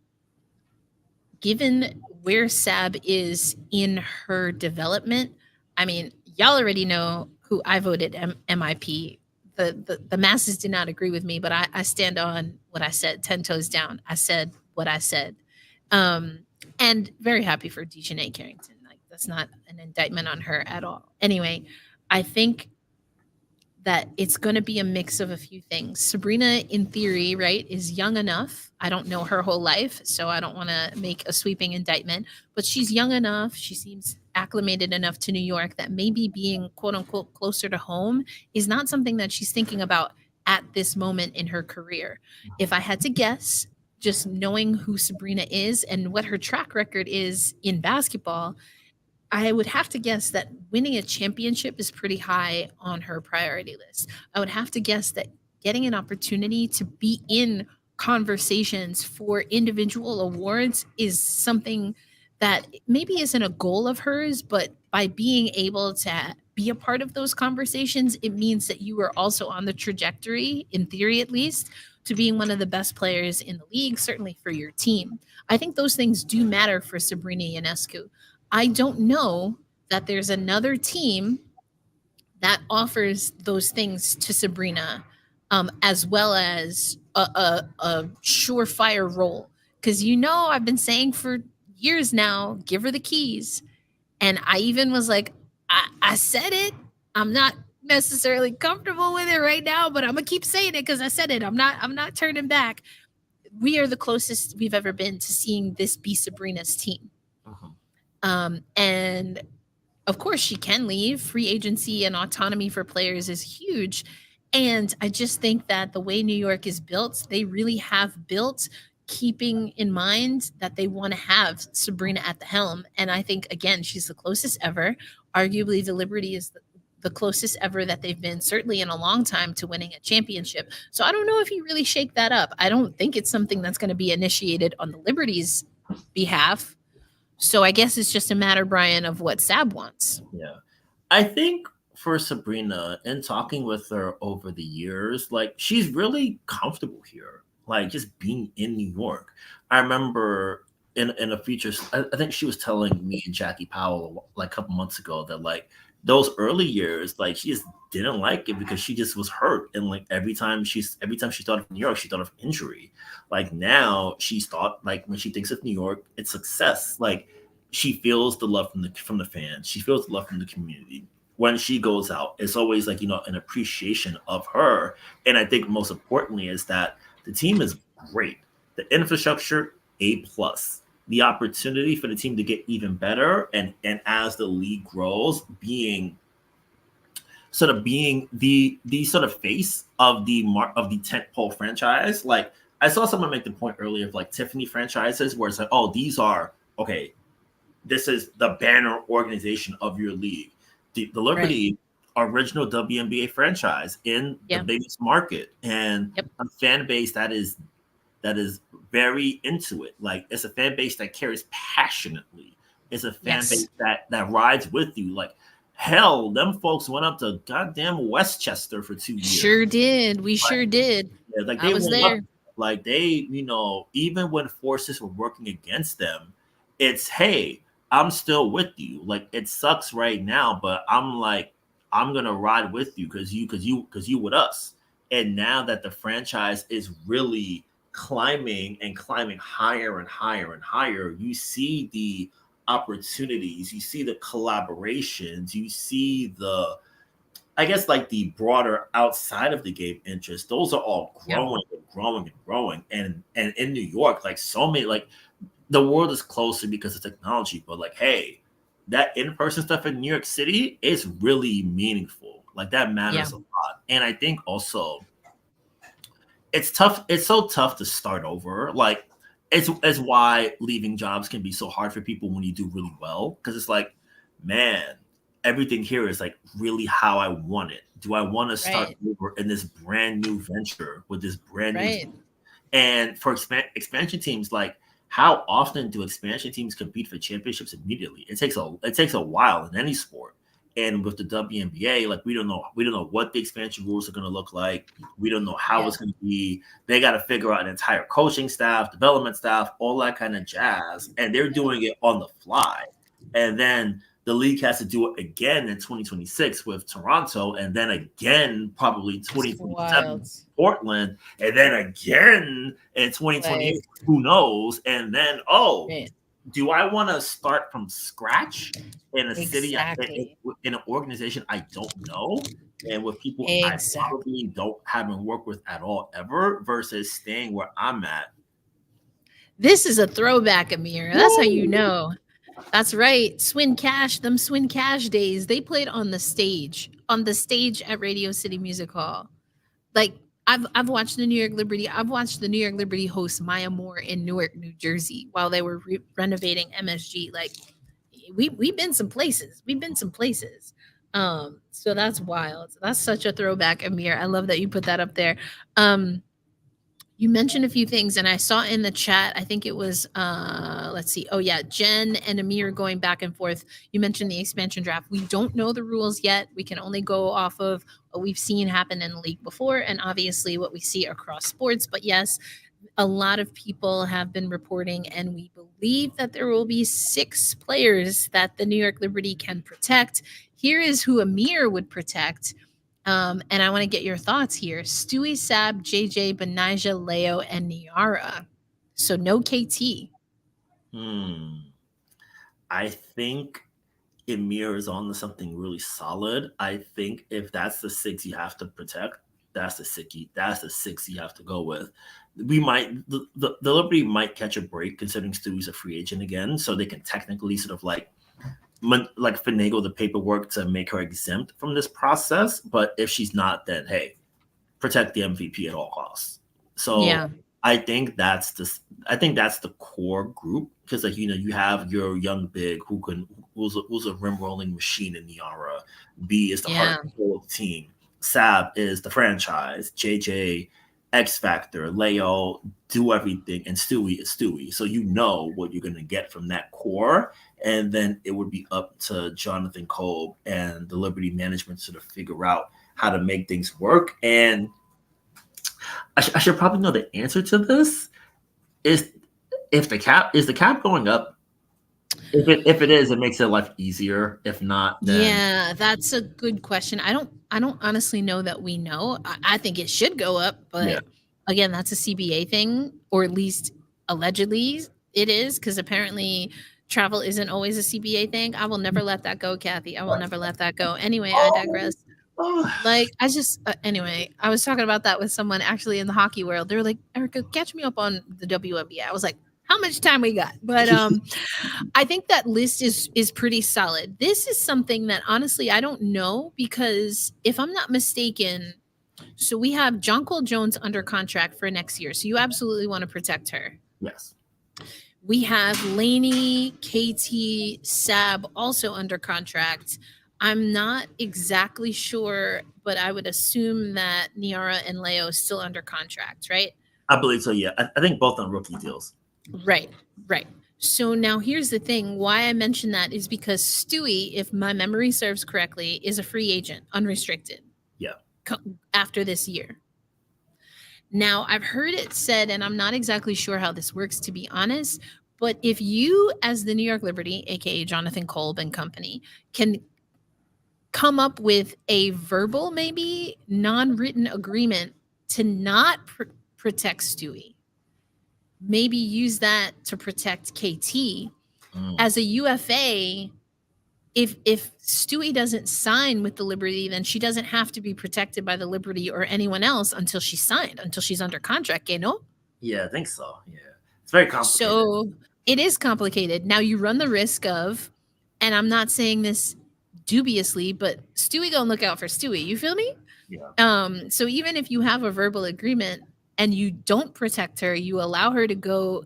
given where Sab is in her development, I mean, y'all already know who I voted MIP. The masses did not agree with me, but I stand on what I said, 10 toes down. I said what I said. Um, and very happy for Dejanay Carrington. Like, that's not an indictment on her at all. Anyway, I think that it's going to be a mix of a few things. Sabrina, in theory, right, is young enough. I don't know her whole life, so I don't want to make a sweeping indictment, but she's young enough. She seems acclimated enough to New York that maybe being quote unquote closer to home is not something that she's thinking about at this moment in her career. If I had to guess, just knowing who Sabrina is and what her track record is in basketball, I would have to guess that winning a championship is pretty high on her priority list. I would have to guess that getting an opportunity to be in conversations for individual awards is something that maybe isn't a goal of hers, but by being able to be a part of those conversations, it means that you are also on the trajectory, in theory at least, to being one of the best players in the league, certainly for your team. I think those things do matter for Sabrina Ionescu. I don't know that there's another team that offers those things to Sabrina, as well as a surefire role. Because I've been saying for years now, give her the keys. And I even was like, I said it. I'm not necessarily comfortable with it right now, but I'm gonna keep saying it because I said it. I'm not turning back. We are the closest we've ever been to seeing this be Sabrina's team. Uh-huh. And of course, she can leave. Free agency and autonomy for players is huge. And I just think that the way New York is built, they really have built keeping in mind that they want to have Sabrina at the helm. And I think, again, she's the closest ever. Arguably, the Liberty is the closest ever that they've been, certainly in a long time, to winning a championship. So I don't know if you really shake that up. I don't think it's something that's going to be initiated on the Liberty's behalf. So I guess it's just a matter, Brian, of what Sab wants. Yeah. I think for Sabrina, in talking with her over the years, like she's really comfortable here, like just being in New York. I remember in a feature, I think she was telling me and Jackie Powell like a couple months ago that like those early years, like she just didn't like it because she just was hurt, and like every time she thought of New York, she thought of injury. Like now, she's thought like when she thinks of New York, it's success. Like she feels the love from the fans. She feels the love from the community. When she goes out, it's always like an appreciation of her. And I think most importantly is that the team is great. The infrastructure A+. The opportunity for the team to get even better, and as the league grows, being the sort of face of the tentpole franchise. Like I saw someone make the point earlier of like Tiffany franchises, where it's like, oh, these are okay, this is the banner organization of your league. The Liberty, original WNBA franchise in the biggest market, and a fan base that is very into it. Like it's a fan base that cares passionately. It's a fan base that rides with you. Like hell, them folks went up to goddamn Westchester for 2 years. Sure did. We sure did. Yeah, like I they was went there. up, like they, even when forces were working against them, it's hey, I'm still with you. Like it sucks right now, but I'm gonna ride with you because you with us. And now that the franchise is really climbing and climbing higher and higher and higher, you see the opportunities, you see the collaborations, you see the I guess like the broader outside of the game interest, those are all growing and growing and growing. And in New York, like so many like the world is closer because of technology, but like, hey, that in-person stuff in New York City is really meaningful. Like that matters a lot. And I think also it's tough. It's so tough to start over. Like it's why leaving jobs can be so hard for people when you do really well. Cause it's like, man, everything here is like really how I want it. Do I want to start over in this brand new venture with this brand new team? And for expansion teams, like how often do expansion teams compete for championships immediately? It takes a while in any sport. And with the WNBA, like we don't know what the expansion rules are going to look like. We don't know how it's going to be. They got to figure out an entire coaching staff, development staff, all that kind of jazz, and they're doing it on the fly. And then the league has to do it again in 2026 with Toronto, and then again probably 2027 Portland, and then again in 2028. Who knows? And then do I want to start from scratch in a city, in an organization I don't know, and with people I probably haven't worked with at all ever, versus staying where I'm at? This is a throwback, Amir. That's how you know. That's right. Swin Cash, them Swin Cash days, they played on the stage at Radio City Music Hall. Like I've watched the New York Liberty. I've watched the New York Liberty host Maya Moore in Newark, New Jersey, while they were renovating MSG. Like, we've been some places. We've been some places. So that's wild. That's such a throwback, Amir. I love that you put that up there. Um, you mentioned a few things, and I saw in the chat, I think it was, let's see. Oh, yeah, Jen and Amir going back and forth. You mentioned the expansion draft. We don't know the rules yet. We can only go off of what we've seen happen in the league before, and obviously what we see across sports. But yes, a lot of people have been reporting, and we believe that there will be 6 players that the New York Liberty can protect. Here is who Amir would protect. And I want to get your thoughts here. Stewie, Sab, JJ, Benijah, Leo, and Niara. So no KT. I think it mirrors on to something really solid. I think if that's the 6 you have to protect, that's the six you have to go with. We might the Liberty might catch a break considering Stewie's a free agent again, so they can technically sort of like finagle the paperwork to make her exempt from this process. But if she's not, then hey, protect the MVP at all costs. So Yeah. I think that's the core group because you have your young big who's a rim rolling machine in Niara. B is the heart Yeah. and soul of the team. Sab is the franchise. JJ X Factor. Leo do everything, and Stewie is Stewie. So you know what you're gonna get from that core, and then it would be up to Jonathan Kolb and the Liberty management to sort of figure out how to make things work. And I should probably know the answer to this. Is if the cap going up? If it is, it makes their life easier. If not, then Yeah, that's a good question. I don't honestly know that we know. I think it should go up, yeah, but again, that's a CBA thing, or at least allegedly it is, because apparently travel isn't always a CBA thing. I will never let that go, Kathy. I will never let that go. Anyway, I oh, digress. oh. Like, I just anyway, I was talking about that with someone actually in the hockey world. They were like, "Erica, catch me up on the WNBA." I was like, "How much time we got?" But I think that list is pretty solid. This is something that honestly I don't know, because if I'm not mistaken, so we have Jonquil Jones under contract for next year. So you absolutely want to protect her. Yes, We have Lainey, KT, Sab also under contract. I'm not exactly sure, but I would assume that Niara and Leo is still under contract, right? I believe so. Yeah, I think both on rookie deals. Right, right. So now here's the thing. Why I mention that is because Stewie, if my memory serves correctly, is a free agent, unrestricted, Yeah, after this year. Now, I've heard it said, and I'm not exactly sure how this works, to be honest, but if you, as the New York Liberty, aka Jonathan Kolb and company, can come up with a verbal, maybe non written agreement to not protect Stewie, maybe use that to protect KT as a UFA. If Stewie doesn't sign with the Liberty, then she doesn't have to be protected by the Liberty or anyone else until she's signed, until she's under contract, you know? yeah, I think so. Yeah, it's very complicated. So it is complicated. Now you run the risk of, and I'm not saying this dubiously, but Stewie gonna look out for Stewie. You feel me? Yeah, So even if you have a verbal agreement and you don't protect her, you allow her to go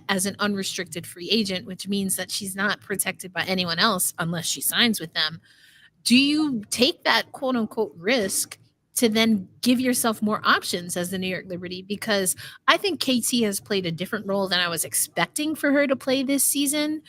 as an unrestricted free agent, which means that she's not protected by anyone else unless she signs with them. Do you take that quote unquote risk to then give yourself more options as the New York Liberty? Because I think KT has played a different role than I was expecting for her to play this season.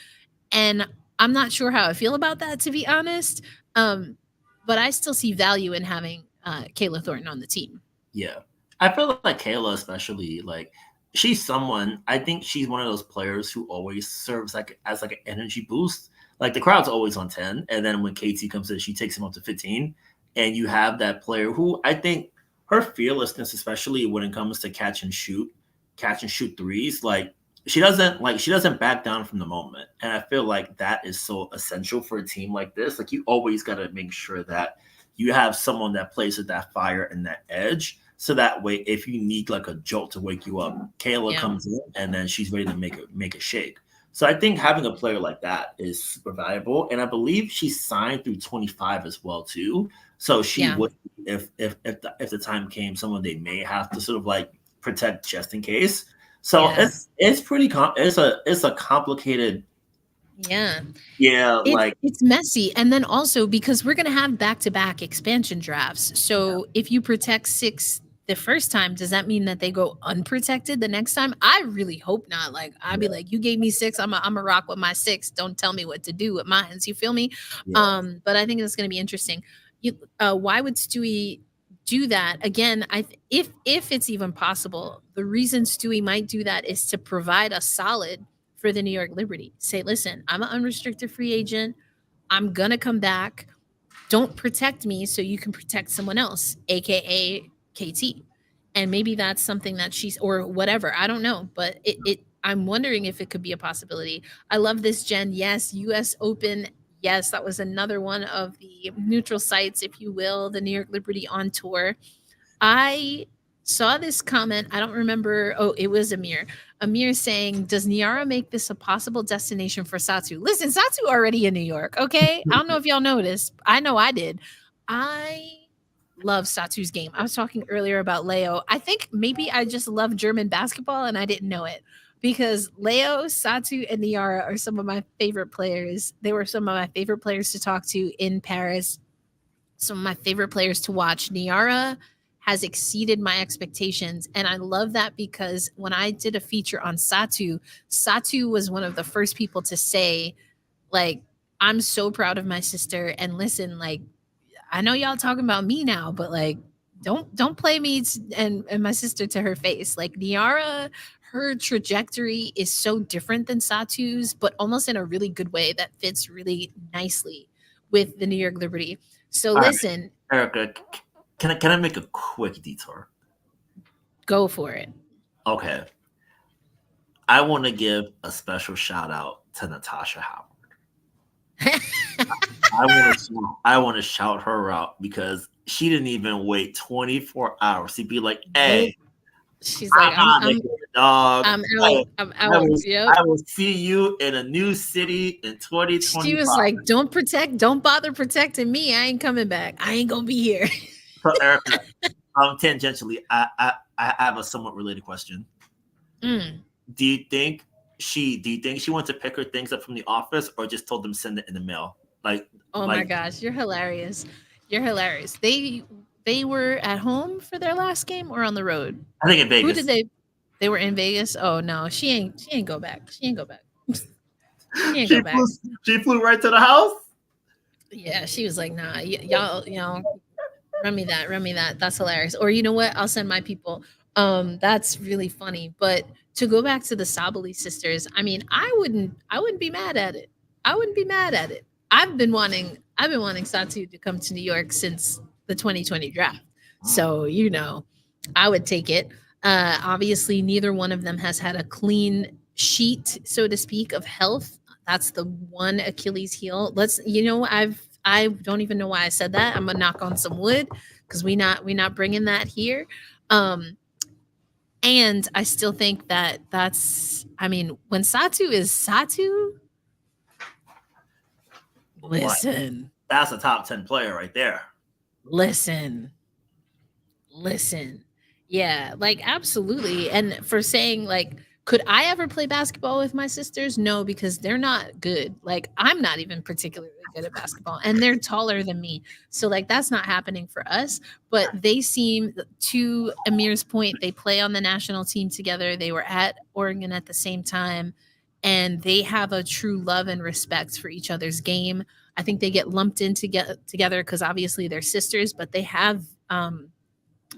And I'm not sure how I feel about that, to be honest. But I still see value in having Kayla Thornton on the team. yeah. I feel like Kayla, especially, like she's someone. I think she's one of those players who always serves like as like an energy boost. Like the crowd's always on 10, and then when KT comes in, she takes him up to 15, and you have that player who I think her fearlessness, especially when it comes to catch and shoot threes, she doesn't back down from the moment, and I feel like that is so essential for a team like this. Like you always got to make sure that you have someone that plays with that fire and that edge. So that way, if you need like a jolt to wake you up, Kayla Yeah. comes in and then she's ready to make a shake. So I think having a player like that is super valuable, and I believe she signed through 25 as well too. So she Yeah. would, if the time came, someone they may have to sort of like protect just in case. So Yes. it's pretty it's a complicated, Yeah. yeah, like It's messy, and then also because we're gonna have back-to-back expansion drafts, yeah, so if you protect 6 the first time, does that mean that they go unprotected the next time? I really hope not, like, I'd be yeah, like, "You gave me 6, Imma rock with my 6, don't tell me what to do with mines," you feel me? yeah. But I think it's gonna be interesting. Why would Stewie do that? Again, if it's even possible, the reason Stewie might do that is to provide a solid for the New York Liberty. Say, listen, I'm an unrestricted free agent. I'm going to come back. Don't protect me so you can protect someone else, AKA KT. And maybe that's something that she's, or whatever. I don't know. But I'm wondering if it could be a possibility. I love this, Jen. Yes, US Open. Yes, that was another one of the neutral sites, if you will, the New York Liberty on tour. I saw this comment. I don't remember. Oh, it was Amir. Amir saying, "Does Niara make this a possible destination for Satu?" Listen, Satu already in New York. Okay, I don't know if y'all noticed. I know I did. I love Satu's game. I was talking earlier about Leo. I think maybe I just love German basketball and I didn't know it because Leo, Satu, and Niara are some of my favorite players. They were some of my favorite players to talk to in Paris, some of my favorite players to watch. Niara has exceeded my expectations. And I love that because when I did a feature on Satu, Satu was one of the first people to say, like, I'm so proud of my sister. And listen, like, I know y'all talking about me now, but like, don't play me and my sister to her face. Like Niara, her trajectory is so different than Satu's, but almost in a really good way that fits really nicely with the New York Liberty. So All right, listen, Erica, can I make a quick detour? go for it. Okay, I want to give a special shout out to Natasha Howard. I want to shout her out because she didn't even wait 24 hours to be like, Nope. "Hey, She's like, I'm out of here, dog. I'm I, out. I'm I out. will Yep. I will see you in a new city in She 2025." was like, don't bother protecting me. I ain't coming back. I ain't gonna be here. So Erica, tangentially, I have a somewhat related question. Mm. Do you think she went to pick her things up from the office or just told them send it in the mail? Like Oh my like gosh, you're hilarious. You're hilarious. They were at home for their last game or on the road? I think in Who did Vegas. they were in Vegas? Oh no, she ain't go back. She ain't go back. She ain't She go flew back. she flew right to the house. Yeah, she was like, nah, y'all, run me that, run me that. That's hilarious. Or you know what? I'll send my people. That's really funny. But to go back to the Sabali sisters, I mean, I wouldn't be mad at it. I wouldn't be mad at it. I've been wanting Satu to come to New York since the 2020 draft. Mm, So, I would take it. Obviously, neither one of them has had a clean sheet, so to speak, of health. That's the one Achilles heel. I don't even know why I said that. I'm gonna knock on some wood because we not bringing that here. Um, and I still think that's. I mean, when Satu is Satu, like listen, that's a top 10 player right there. listen, listen. Yeah, like absolutely. And for saying like could I ever play basketball with my sisters? No, because they're not good. Like I'm not even particularly good at basketball and they're taller than me. So like that's not happening for us, but they seem to Amir's point, they play on the national team together. They were at Oregon at the same time and they have a true love and respect for each other's game. I think they get lumped in together because obviously they're sisters, but they have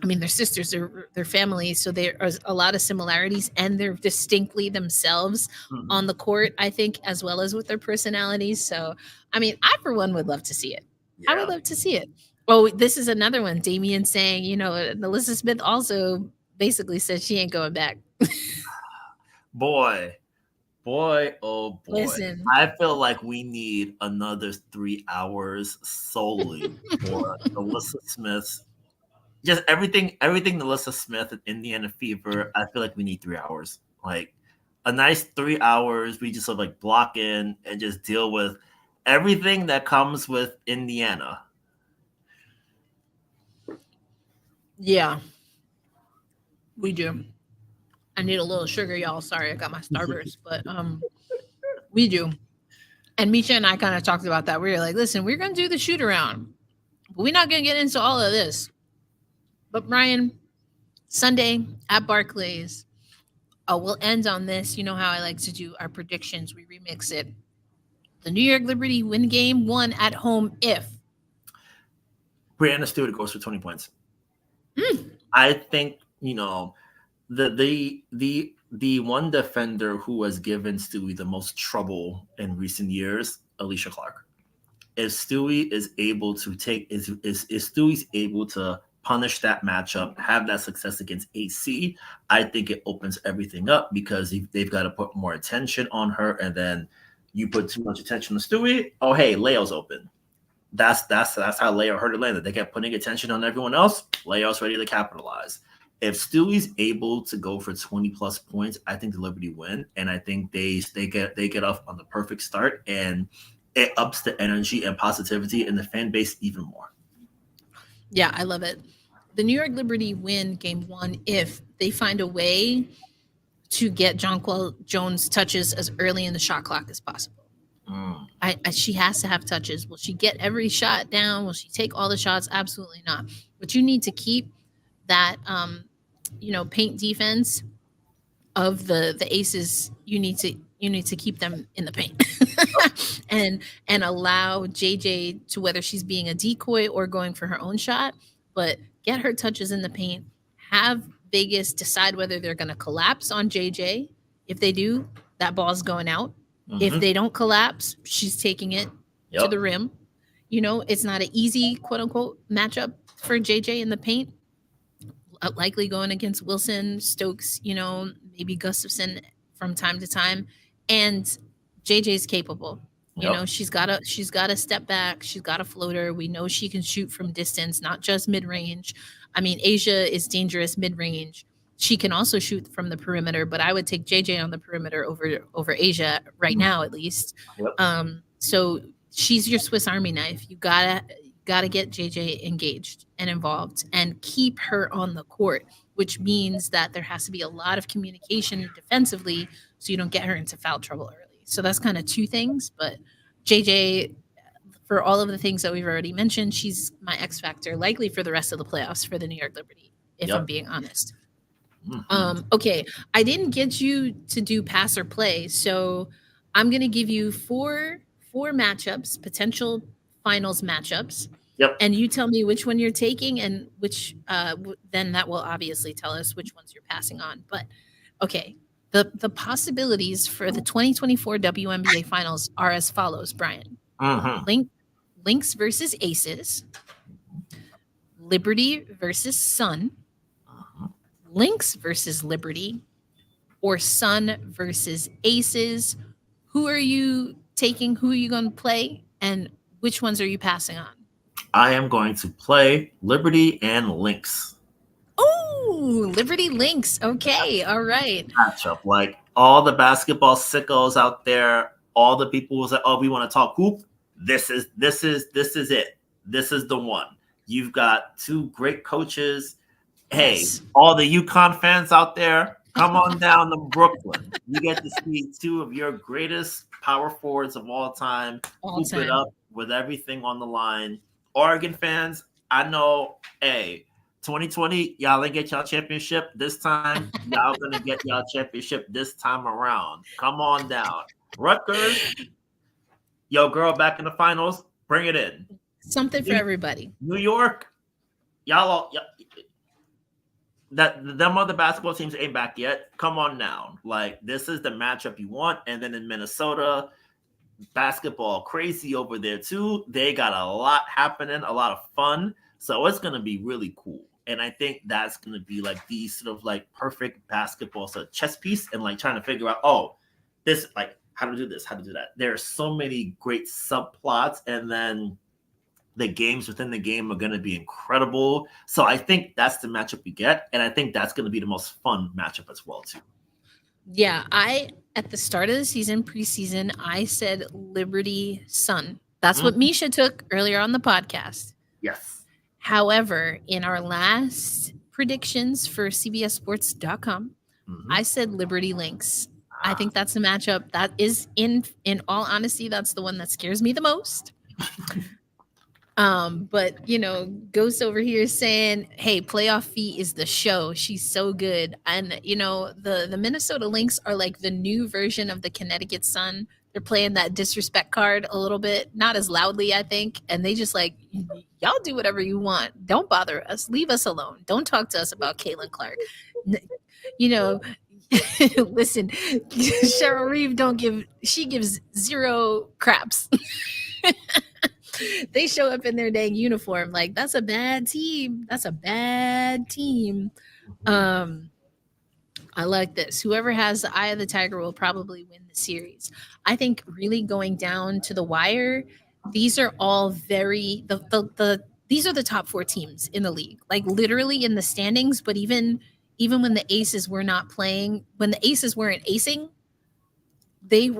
I mean, they're sisters, they're family, so there are a lot of similarities, and they're distinctly themselves Mhm. on the court, I think, as well as with their personalities. So, I mean, I for one would love to see it. I would Yeah. love to see it. Oh, this is another one. Damien saying, Melissa Smith also basically said she ain't going back. Boy, boy, oh boy. Listen, I feel like we need another 3 hours solely for Alyssa Smith's everything Alyssa Smith and Indiana Fever. I feel like we need 3 hours. Like a nice 3 hours. We just sort of like block in and just deal with everything that comes with Indiana. Yeah, we do. I need a little sugar, y'all. Sorry, I got my Starburst, but we do. And Misha and I kind of talked about that. We were like, listen, we're gonna do the shoot around, but we're not gonna get into all of this. But Brian, Sunday at Barclays. Oh, we'll end on this. You know how I like to do our predictions. We remix it. The New York Liberty win game one at home if Brianna Stewart goes for 20 points. mm, I think, the one defender who has given Stewie the most trouble in recent years, Alicia Clark. If Stewie is able to take is Stewie's able to punish that matchup, have that success against AC, I think it opens everything up because they've got to put more attention on her, and then you put too much attention on Stewie. Oh, hey, Leo's open. That's how Leo heard it landed. They kept putting attention on everyone else. Leo's ready to capitalize. If Stewie's able to go for 20 plus points, I think the Liberty win, and I think they get off on the perfect start, and it ups the energy and positivity in the fan base even more. yeah, I love it. The New York Liberty win game one if they find a way to get Jonquil Jones touches as early in the shot clock as possible. Mm. She has to have touches. Will she get every shot down? Will she take all the shots? Absolutely not. But you need to keep that paint defense of the aces. You need to keep them in the paint and allow JJ to, whether she's being a decoy or going for her own shot, but get her touches in the paint. Have Vegas decide whether they're going to collapse on JJ. If they do, that ball's going out. If Mm-hmm. they don't collapse, she's taking it to Yep. the rim. It's not an easy quote unquote matchup for JJ in the paint, likely going against Wilson, Stokes, maybe Gustafson from time to time. And JJ's capable. Yep. She's got a step back, she's got a floater. We know she can shoot from distance, not just mid-range. I mean, Asia is dangerous mid-range. She can also shoot from the perimeter, but I would take JJ on the perimeter over Asia right now, at least. Yep. So she's your Swiss Army knife. You gotta get JJ engaged and involved and keep her on the court, which means that there has to be a lot of communication defensively so you don't get her into foul trouble early. So that's kind of two things. But JJ, for all of the things that we've already mentioned, she's my X factor, likely for the rest of the playoffs for the New York Liberty, if I'm Yep. being honest. Mm-hmm. Okay, I didn't get you to do pass or play, so I'm gonna give you four matchups, potential finals matchups, Yep. and you tell me which one you're taking and which. Then that will obviously tell us which ones you're passing on. But okay, the possibilities for the 2024 WNBA Finals are as follows, Brian. Mm-hmm. Lynx versus Aces, Liberty versus Sun, Lynx versus Liberty, or Sun versus Aces. Who are you taking? Who are you going to play? And which ones are you passing on? I am going to play Liberty and Lynx Oh, Liberty Lynx. Okay. All right. matchup. Like all the basketball sickos out there, all the people who say, "Oh, we want to talk hoop." This is it. This is the one. You've got two great coaches. Hey, Yes. all the UConn fans out there, come on down to Brooklyn. You get to see two of your greatest power forwards of all time All hoop it time. up with everything on the line. Oregon fans, I know, hey, 2020, y'all didn't get y'all championship this time. Y'all gonna get y'all championship this time around. Come on down. Rutgers, yo, girl, back in the finals. Bring it in. Something for everybody. New York, y'all that them other basketball teams ain't back yet. Come on now. Like this is the matchup you want. And then in Minnesota, basketball crazy over there too. They got a lot happening, a lot of fun. So it's gonna be really cool. And I think that's gonna be like the sort of like perfect basketball sort of chess piece and like trying to figure out, oh, this like how to do this, how to do that. There are so many great subplots, and then the games within the game are going to be incredible. So I think that's the matchup we get, and I think that's going to be the most fun matchup as well too. Yeah, at the start of the season, preseason, I said Liberty Sun. That's what Misha took earlier on the podcast. Yes. However, in our last predictions for CBSSports.com, I said Liberty Lynx. I think that's the matchup that is in all honesty, that's the one that scares me the most. But Ghost over here saying, "Hey, playoff feet is the show. She's so good." And the Minnesota Lynx are like the new version of the Connecticut Sun. They're playing that disrespect card a little bit, not as loudly, I think, and they just like, y'all do whatever you want. Don't bother us. Leave us alone. Don't talk to us about Caitlin Clark. You know, listen, Cheryl Reeve she gives zero craps. They show up in their dang uniform like that's a bad team. That's a bad team. I like this. Whoever has the eye of the tiger will probably win the series. I think really going down to the wire, these are all these are the top 4 teams in the league. Like literally in the standings, but even when the Aces were not playing, when the Aces weren't acing, they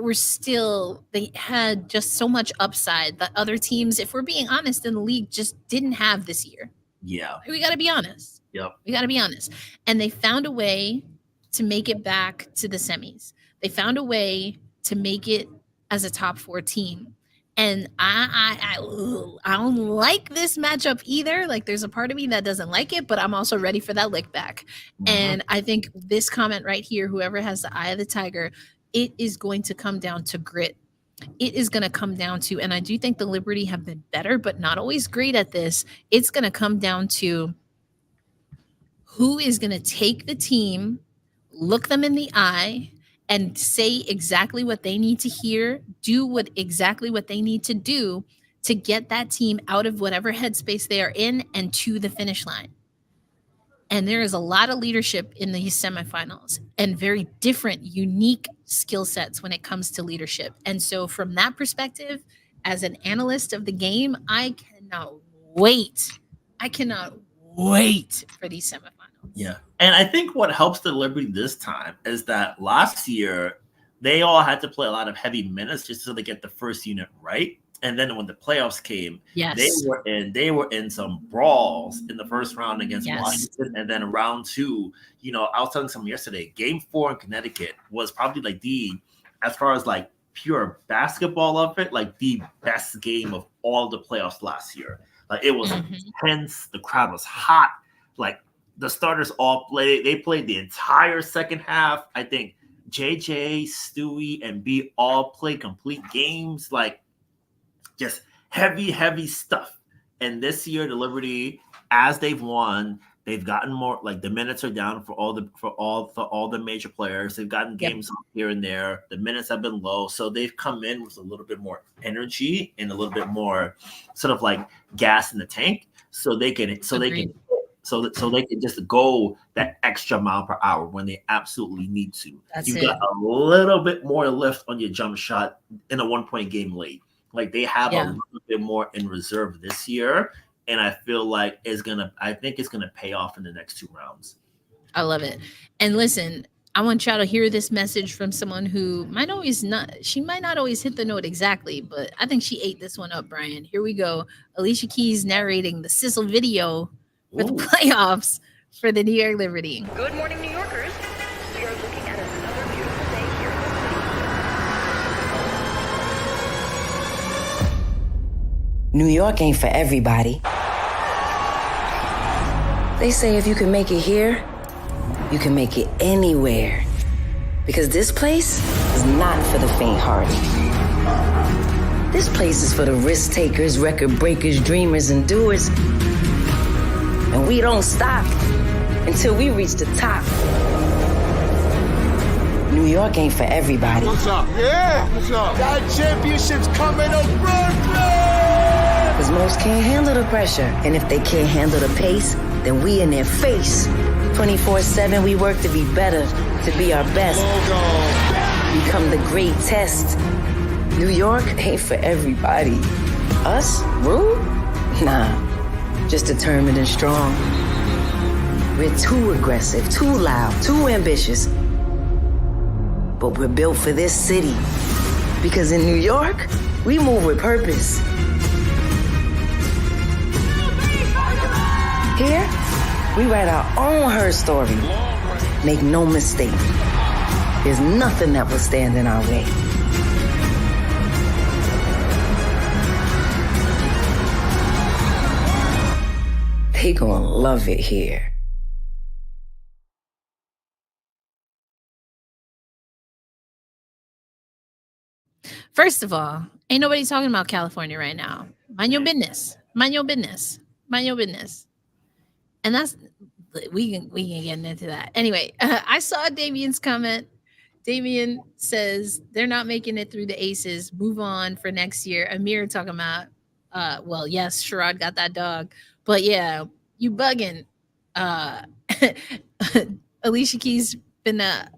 had just so much upside that other teams, if we're being honest, in the league just didn't have this year. Yeah. We got to be honest. Yep. We got to be honest. And they found a way to make it back to the semis. They found a way to make it as a top 4 team. And I don't like this matchup either. Like there's a part of me that doesn't like it, but I'm also ready for that lick back. And I think this comment right here, whoever has the eye of the tiger, it is going to come down to grit. It is going to come down to, and I do think the Liberty have been better, but not always great at this. It's going to come down to who is going to take the team, look them in the eye, and say exactly what they need to hear, do exactly what they need to do to get that team out of whatever headspace they are in and to the finish line. And there is a lot of leadership in these semifinals and very different, unique skill sets when it comes to leadership. And so from that perspective, as an analyst of the game, I cannot wait. I cannot wait for these semifinals. Yeah. And I think what helps the Liberty this time is that last year, they all had to play a lot of heavy minutes just so they get the first unit right. And then when the playoffs came, they were in some brawls in the first round against Washington. And then round 2, I was telling someone yesterday, game 4 in Connecticut was probably like as far as like pure basketball of it, like the best game of all the playoffs last year. Like it was intense. The crowd was hot. Like the starters all played. They played the entire second half. I think JJ, Stewie, and B all played complete games. Like just heavy stuff. And this year, the Liberty, as they've won, they've gotten more. Like the minutes are down for all the major players. They've gotten games here and there. The minutes have been low, so they've come in with a little bit more energy and a little bit more sort of like gas in the tank, so they can just go that extra mile per hour when they absolutely need to. You've got a little bit more lift on your jump shot in a 1-point game late. Like they have a little bit more in reserve this year, and I feel like I think it's gonna pay off in the next 2 rounds. I love it. And listen, I want y'all to hear this message from someone who might not always hit the note exactly, but I think she ate this one up, Brian. Here we go. Alicia Keys narrating the sizzle video for the playoffs for the New York Liberty. Good morning, New Yorkers. We are looking at another beautiful day here in the city. New York ain't for everybody. They say if you can make it here, you can make it anywhere. Because this place is not for the faint-hearted. This place is for the risk takers, record breakers, dreamers, and doers. And we don't stop until we reach the top. New York ain't for everybody. What's up? Yeah, what's up? That championship's coming to Brooklyn! Because most can't handle the pressure. And if they can't handle the pace, then we in their face. 24/7, we work to be better, to be our best. Become the great test. New York ain't for everybody. Us? Rude? Nah. Just determined and strong. We're too aggressive, too loud, too ambitious. but we're built for this city. Because in New York, we move with purpose. Here, we write our own her story. Make no mistake, there's nothing that will stand in our way. They gonna love it here. First of all, ain't nobody talking about California right now. Mind your business. Mind your business. Mind your business. And that's we can get into that. Anyway, I saw Damien's comment. Damien says they're not making it through the aces. Move on for next year. Amir talking about well, yes, Sherrod got that dog. But yeah, you bugging. Alicia Keys been AH.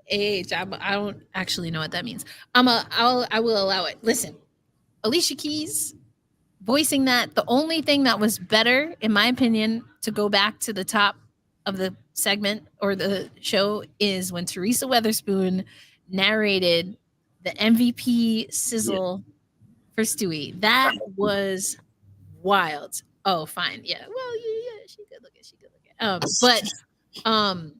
I don't actually know what that means. I will allow it. Listen, Alicia Keys voicing that, the only thing that was better, in my opinion, to go back to the top of the segment or the show is when Teresa Weatherspoon narrated the MVP sizzle for Stewie. That was wild. Oh, fine. Yeah. Well, yeah, she good looking. She good looking. But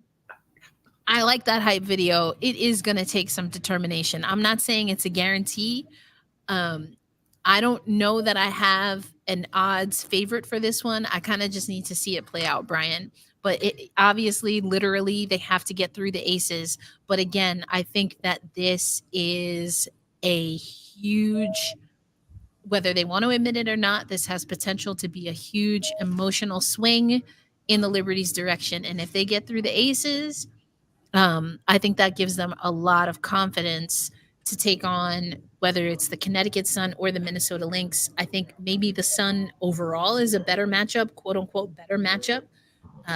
I like that hype video. It is going to take some determination. I'm not saying it's a guarantee. I don't know that I have an odds favorite for this one. I kind of just need to see it play out, Brian. But it obviously, literally, they have to get through the aces. But again, I think that this is a huge, whether they want to admit it or not, this has potential to be a huge emotional swing in the Liberty's direction. And if they get through the aces, I think that gives them a lot of confidence to take on whether it's the Connecticut Sun or the Minnesota Lynx. I think maybe the Sun overall is a better matchup, quote unquote, better matchup.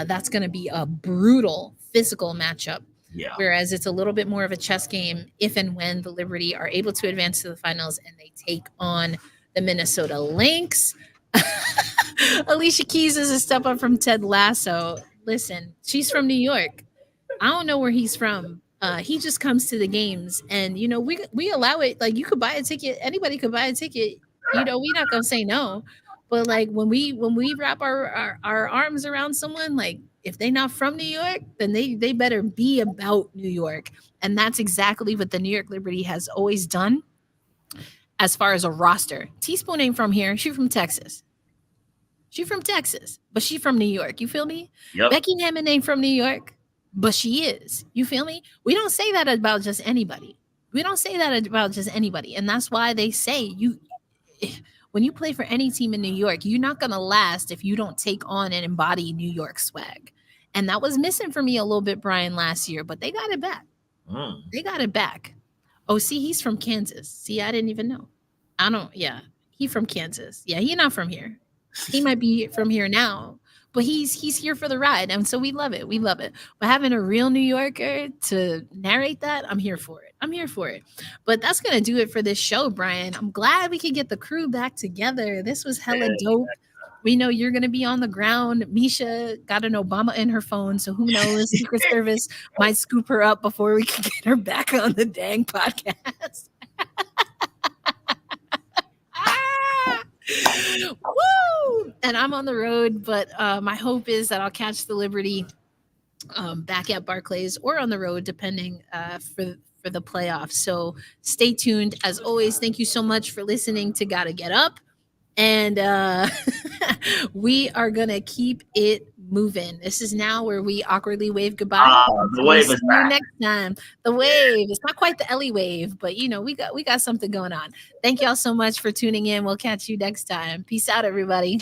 That's going to be a brutal physical matchup. Yeah. Whereas it's a little bit more of a chess game if and when the Liberty are able to advance to the finals and they take on the Minnesota Lynx. Alicia Keys is a step up from Ted Lasso. Listen, she's from New York. I don't know where he's from. He just comes to the games, and you know we allow it. Like you could buy a ticket. Anybody could buy a ticket. You know we're not gonna say no. But like when we wrap our arms around someone, like if they're not from New York, then they better be about New York, and that's exactly what the New York Liberty has always done. As far as a roster, Teaspoon ain't from here. She's from Texas. She from Texas, but she from New York. You feel me? Yep. Becky Hammond ain't from New York, but she is. You feel me? We don't say that about just anybody. We don't say that about just anybody. And that's why they say when you play for any team in New York, you're not going to last if you don't take on and embody New York swag. And that was missing for me a little bit, Brian, last year, but they got it back. They got it back. Oh, see, he's from Kansas. See, I didn't even know. He from Kansas. Yeah, he not from here. He might be from here now, but he's here for the ride, and so we love it. We love it. But having a real New Yorker to narrate that, I'm here for it. I'm here for it. But that's gonna do it for this show, Brian. I'm glad we could get the crew back together. This was hella dope. We know you're gonna be on the ground. Misha got an Obama in her phone, so who knows? Secret Service might scoop her up before we can get her back on the dang podcast. Woo! And I'm on the road, but my hope is that I'll catch the Liberty back at Barclays or on the road, depending for the playoffs. So stay tuned. As always, thank you so much for listening to Gotta Get Up. And we are going to keep it moving. This is now where we awkwardly wave goodbye. The wave is back. Next time. The wave. It's not quite the Ellie wave, but you know, we got something going on. Thank y'all so much for tuning in. We'll catch you next time. Peace out, everybody.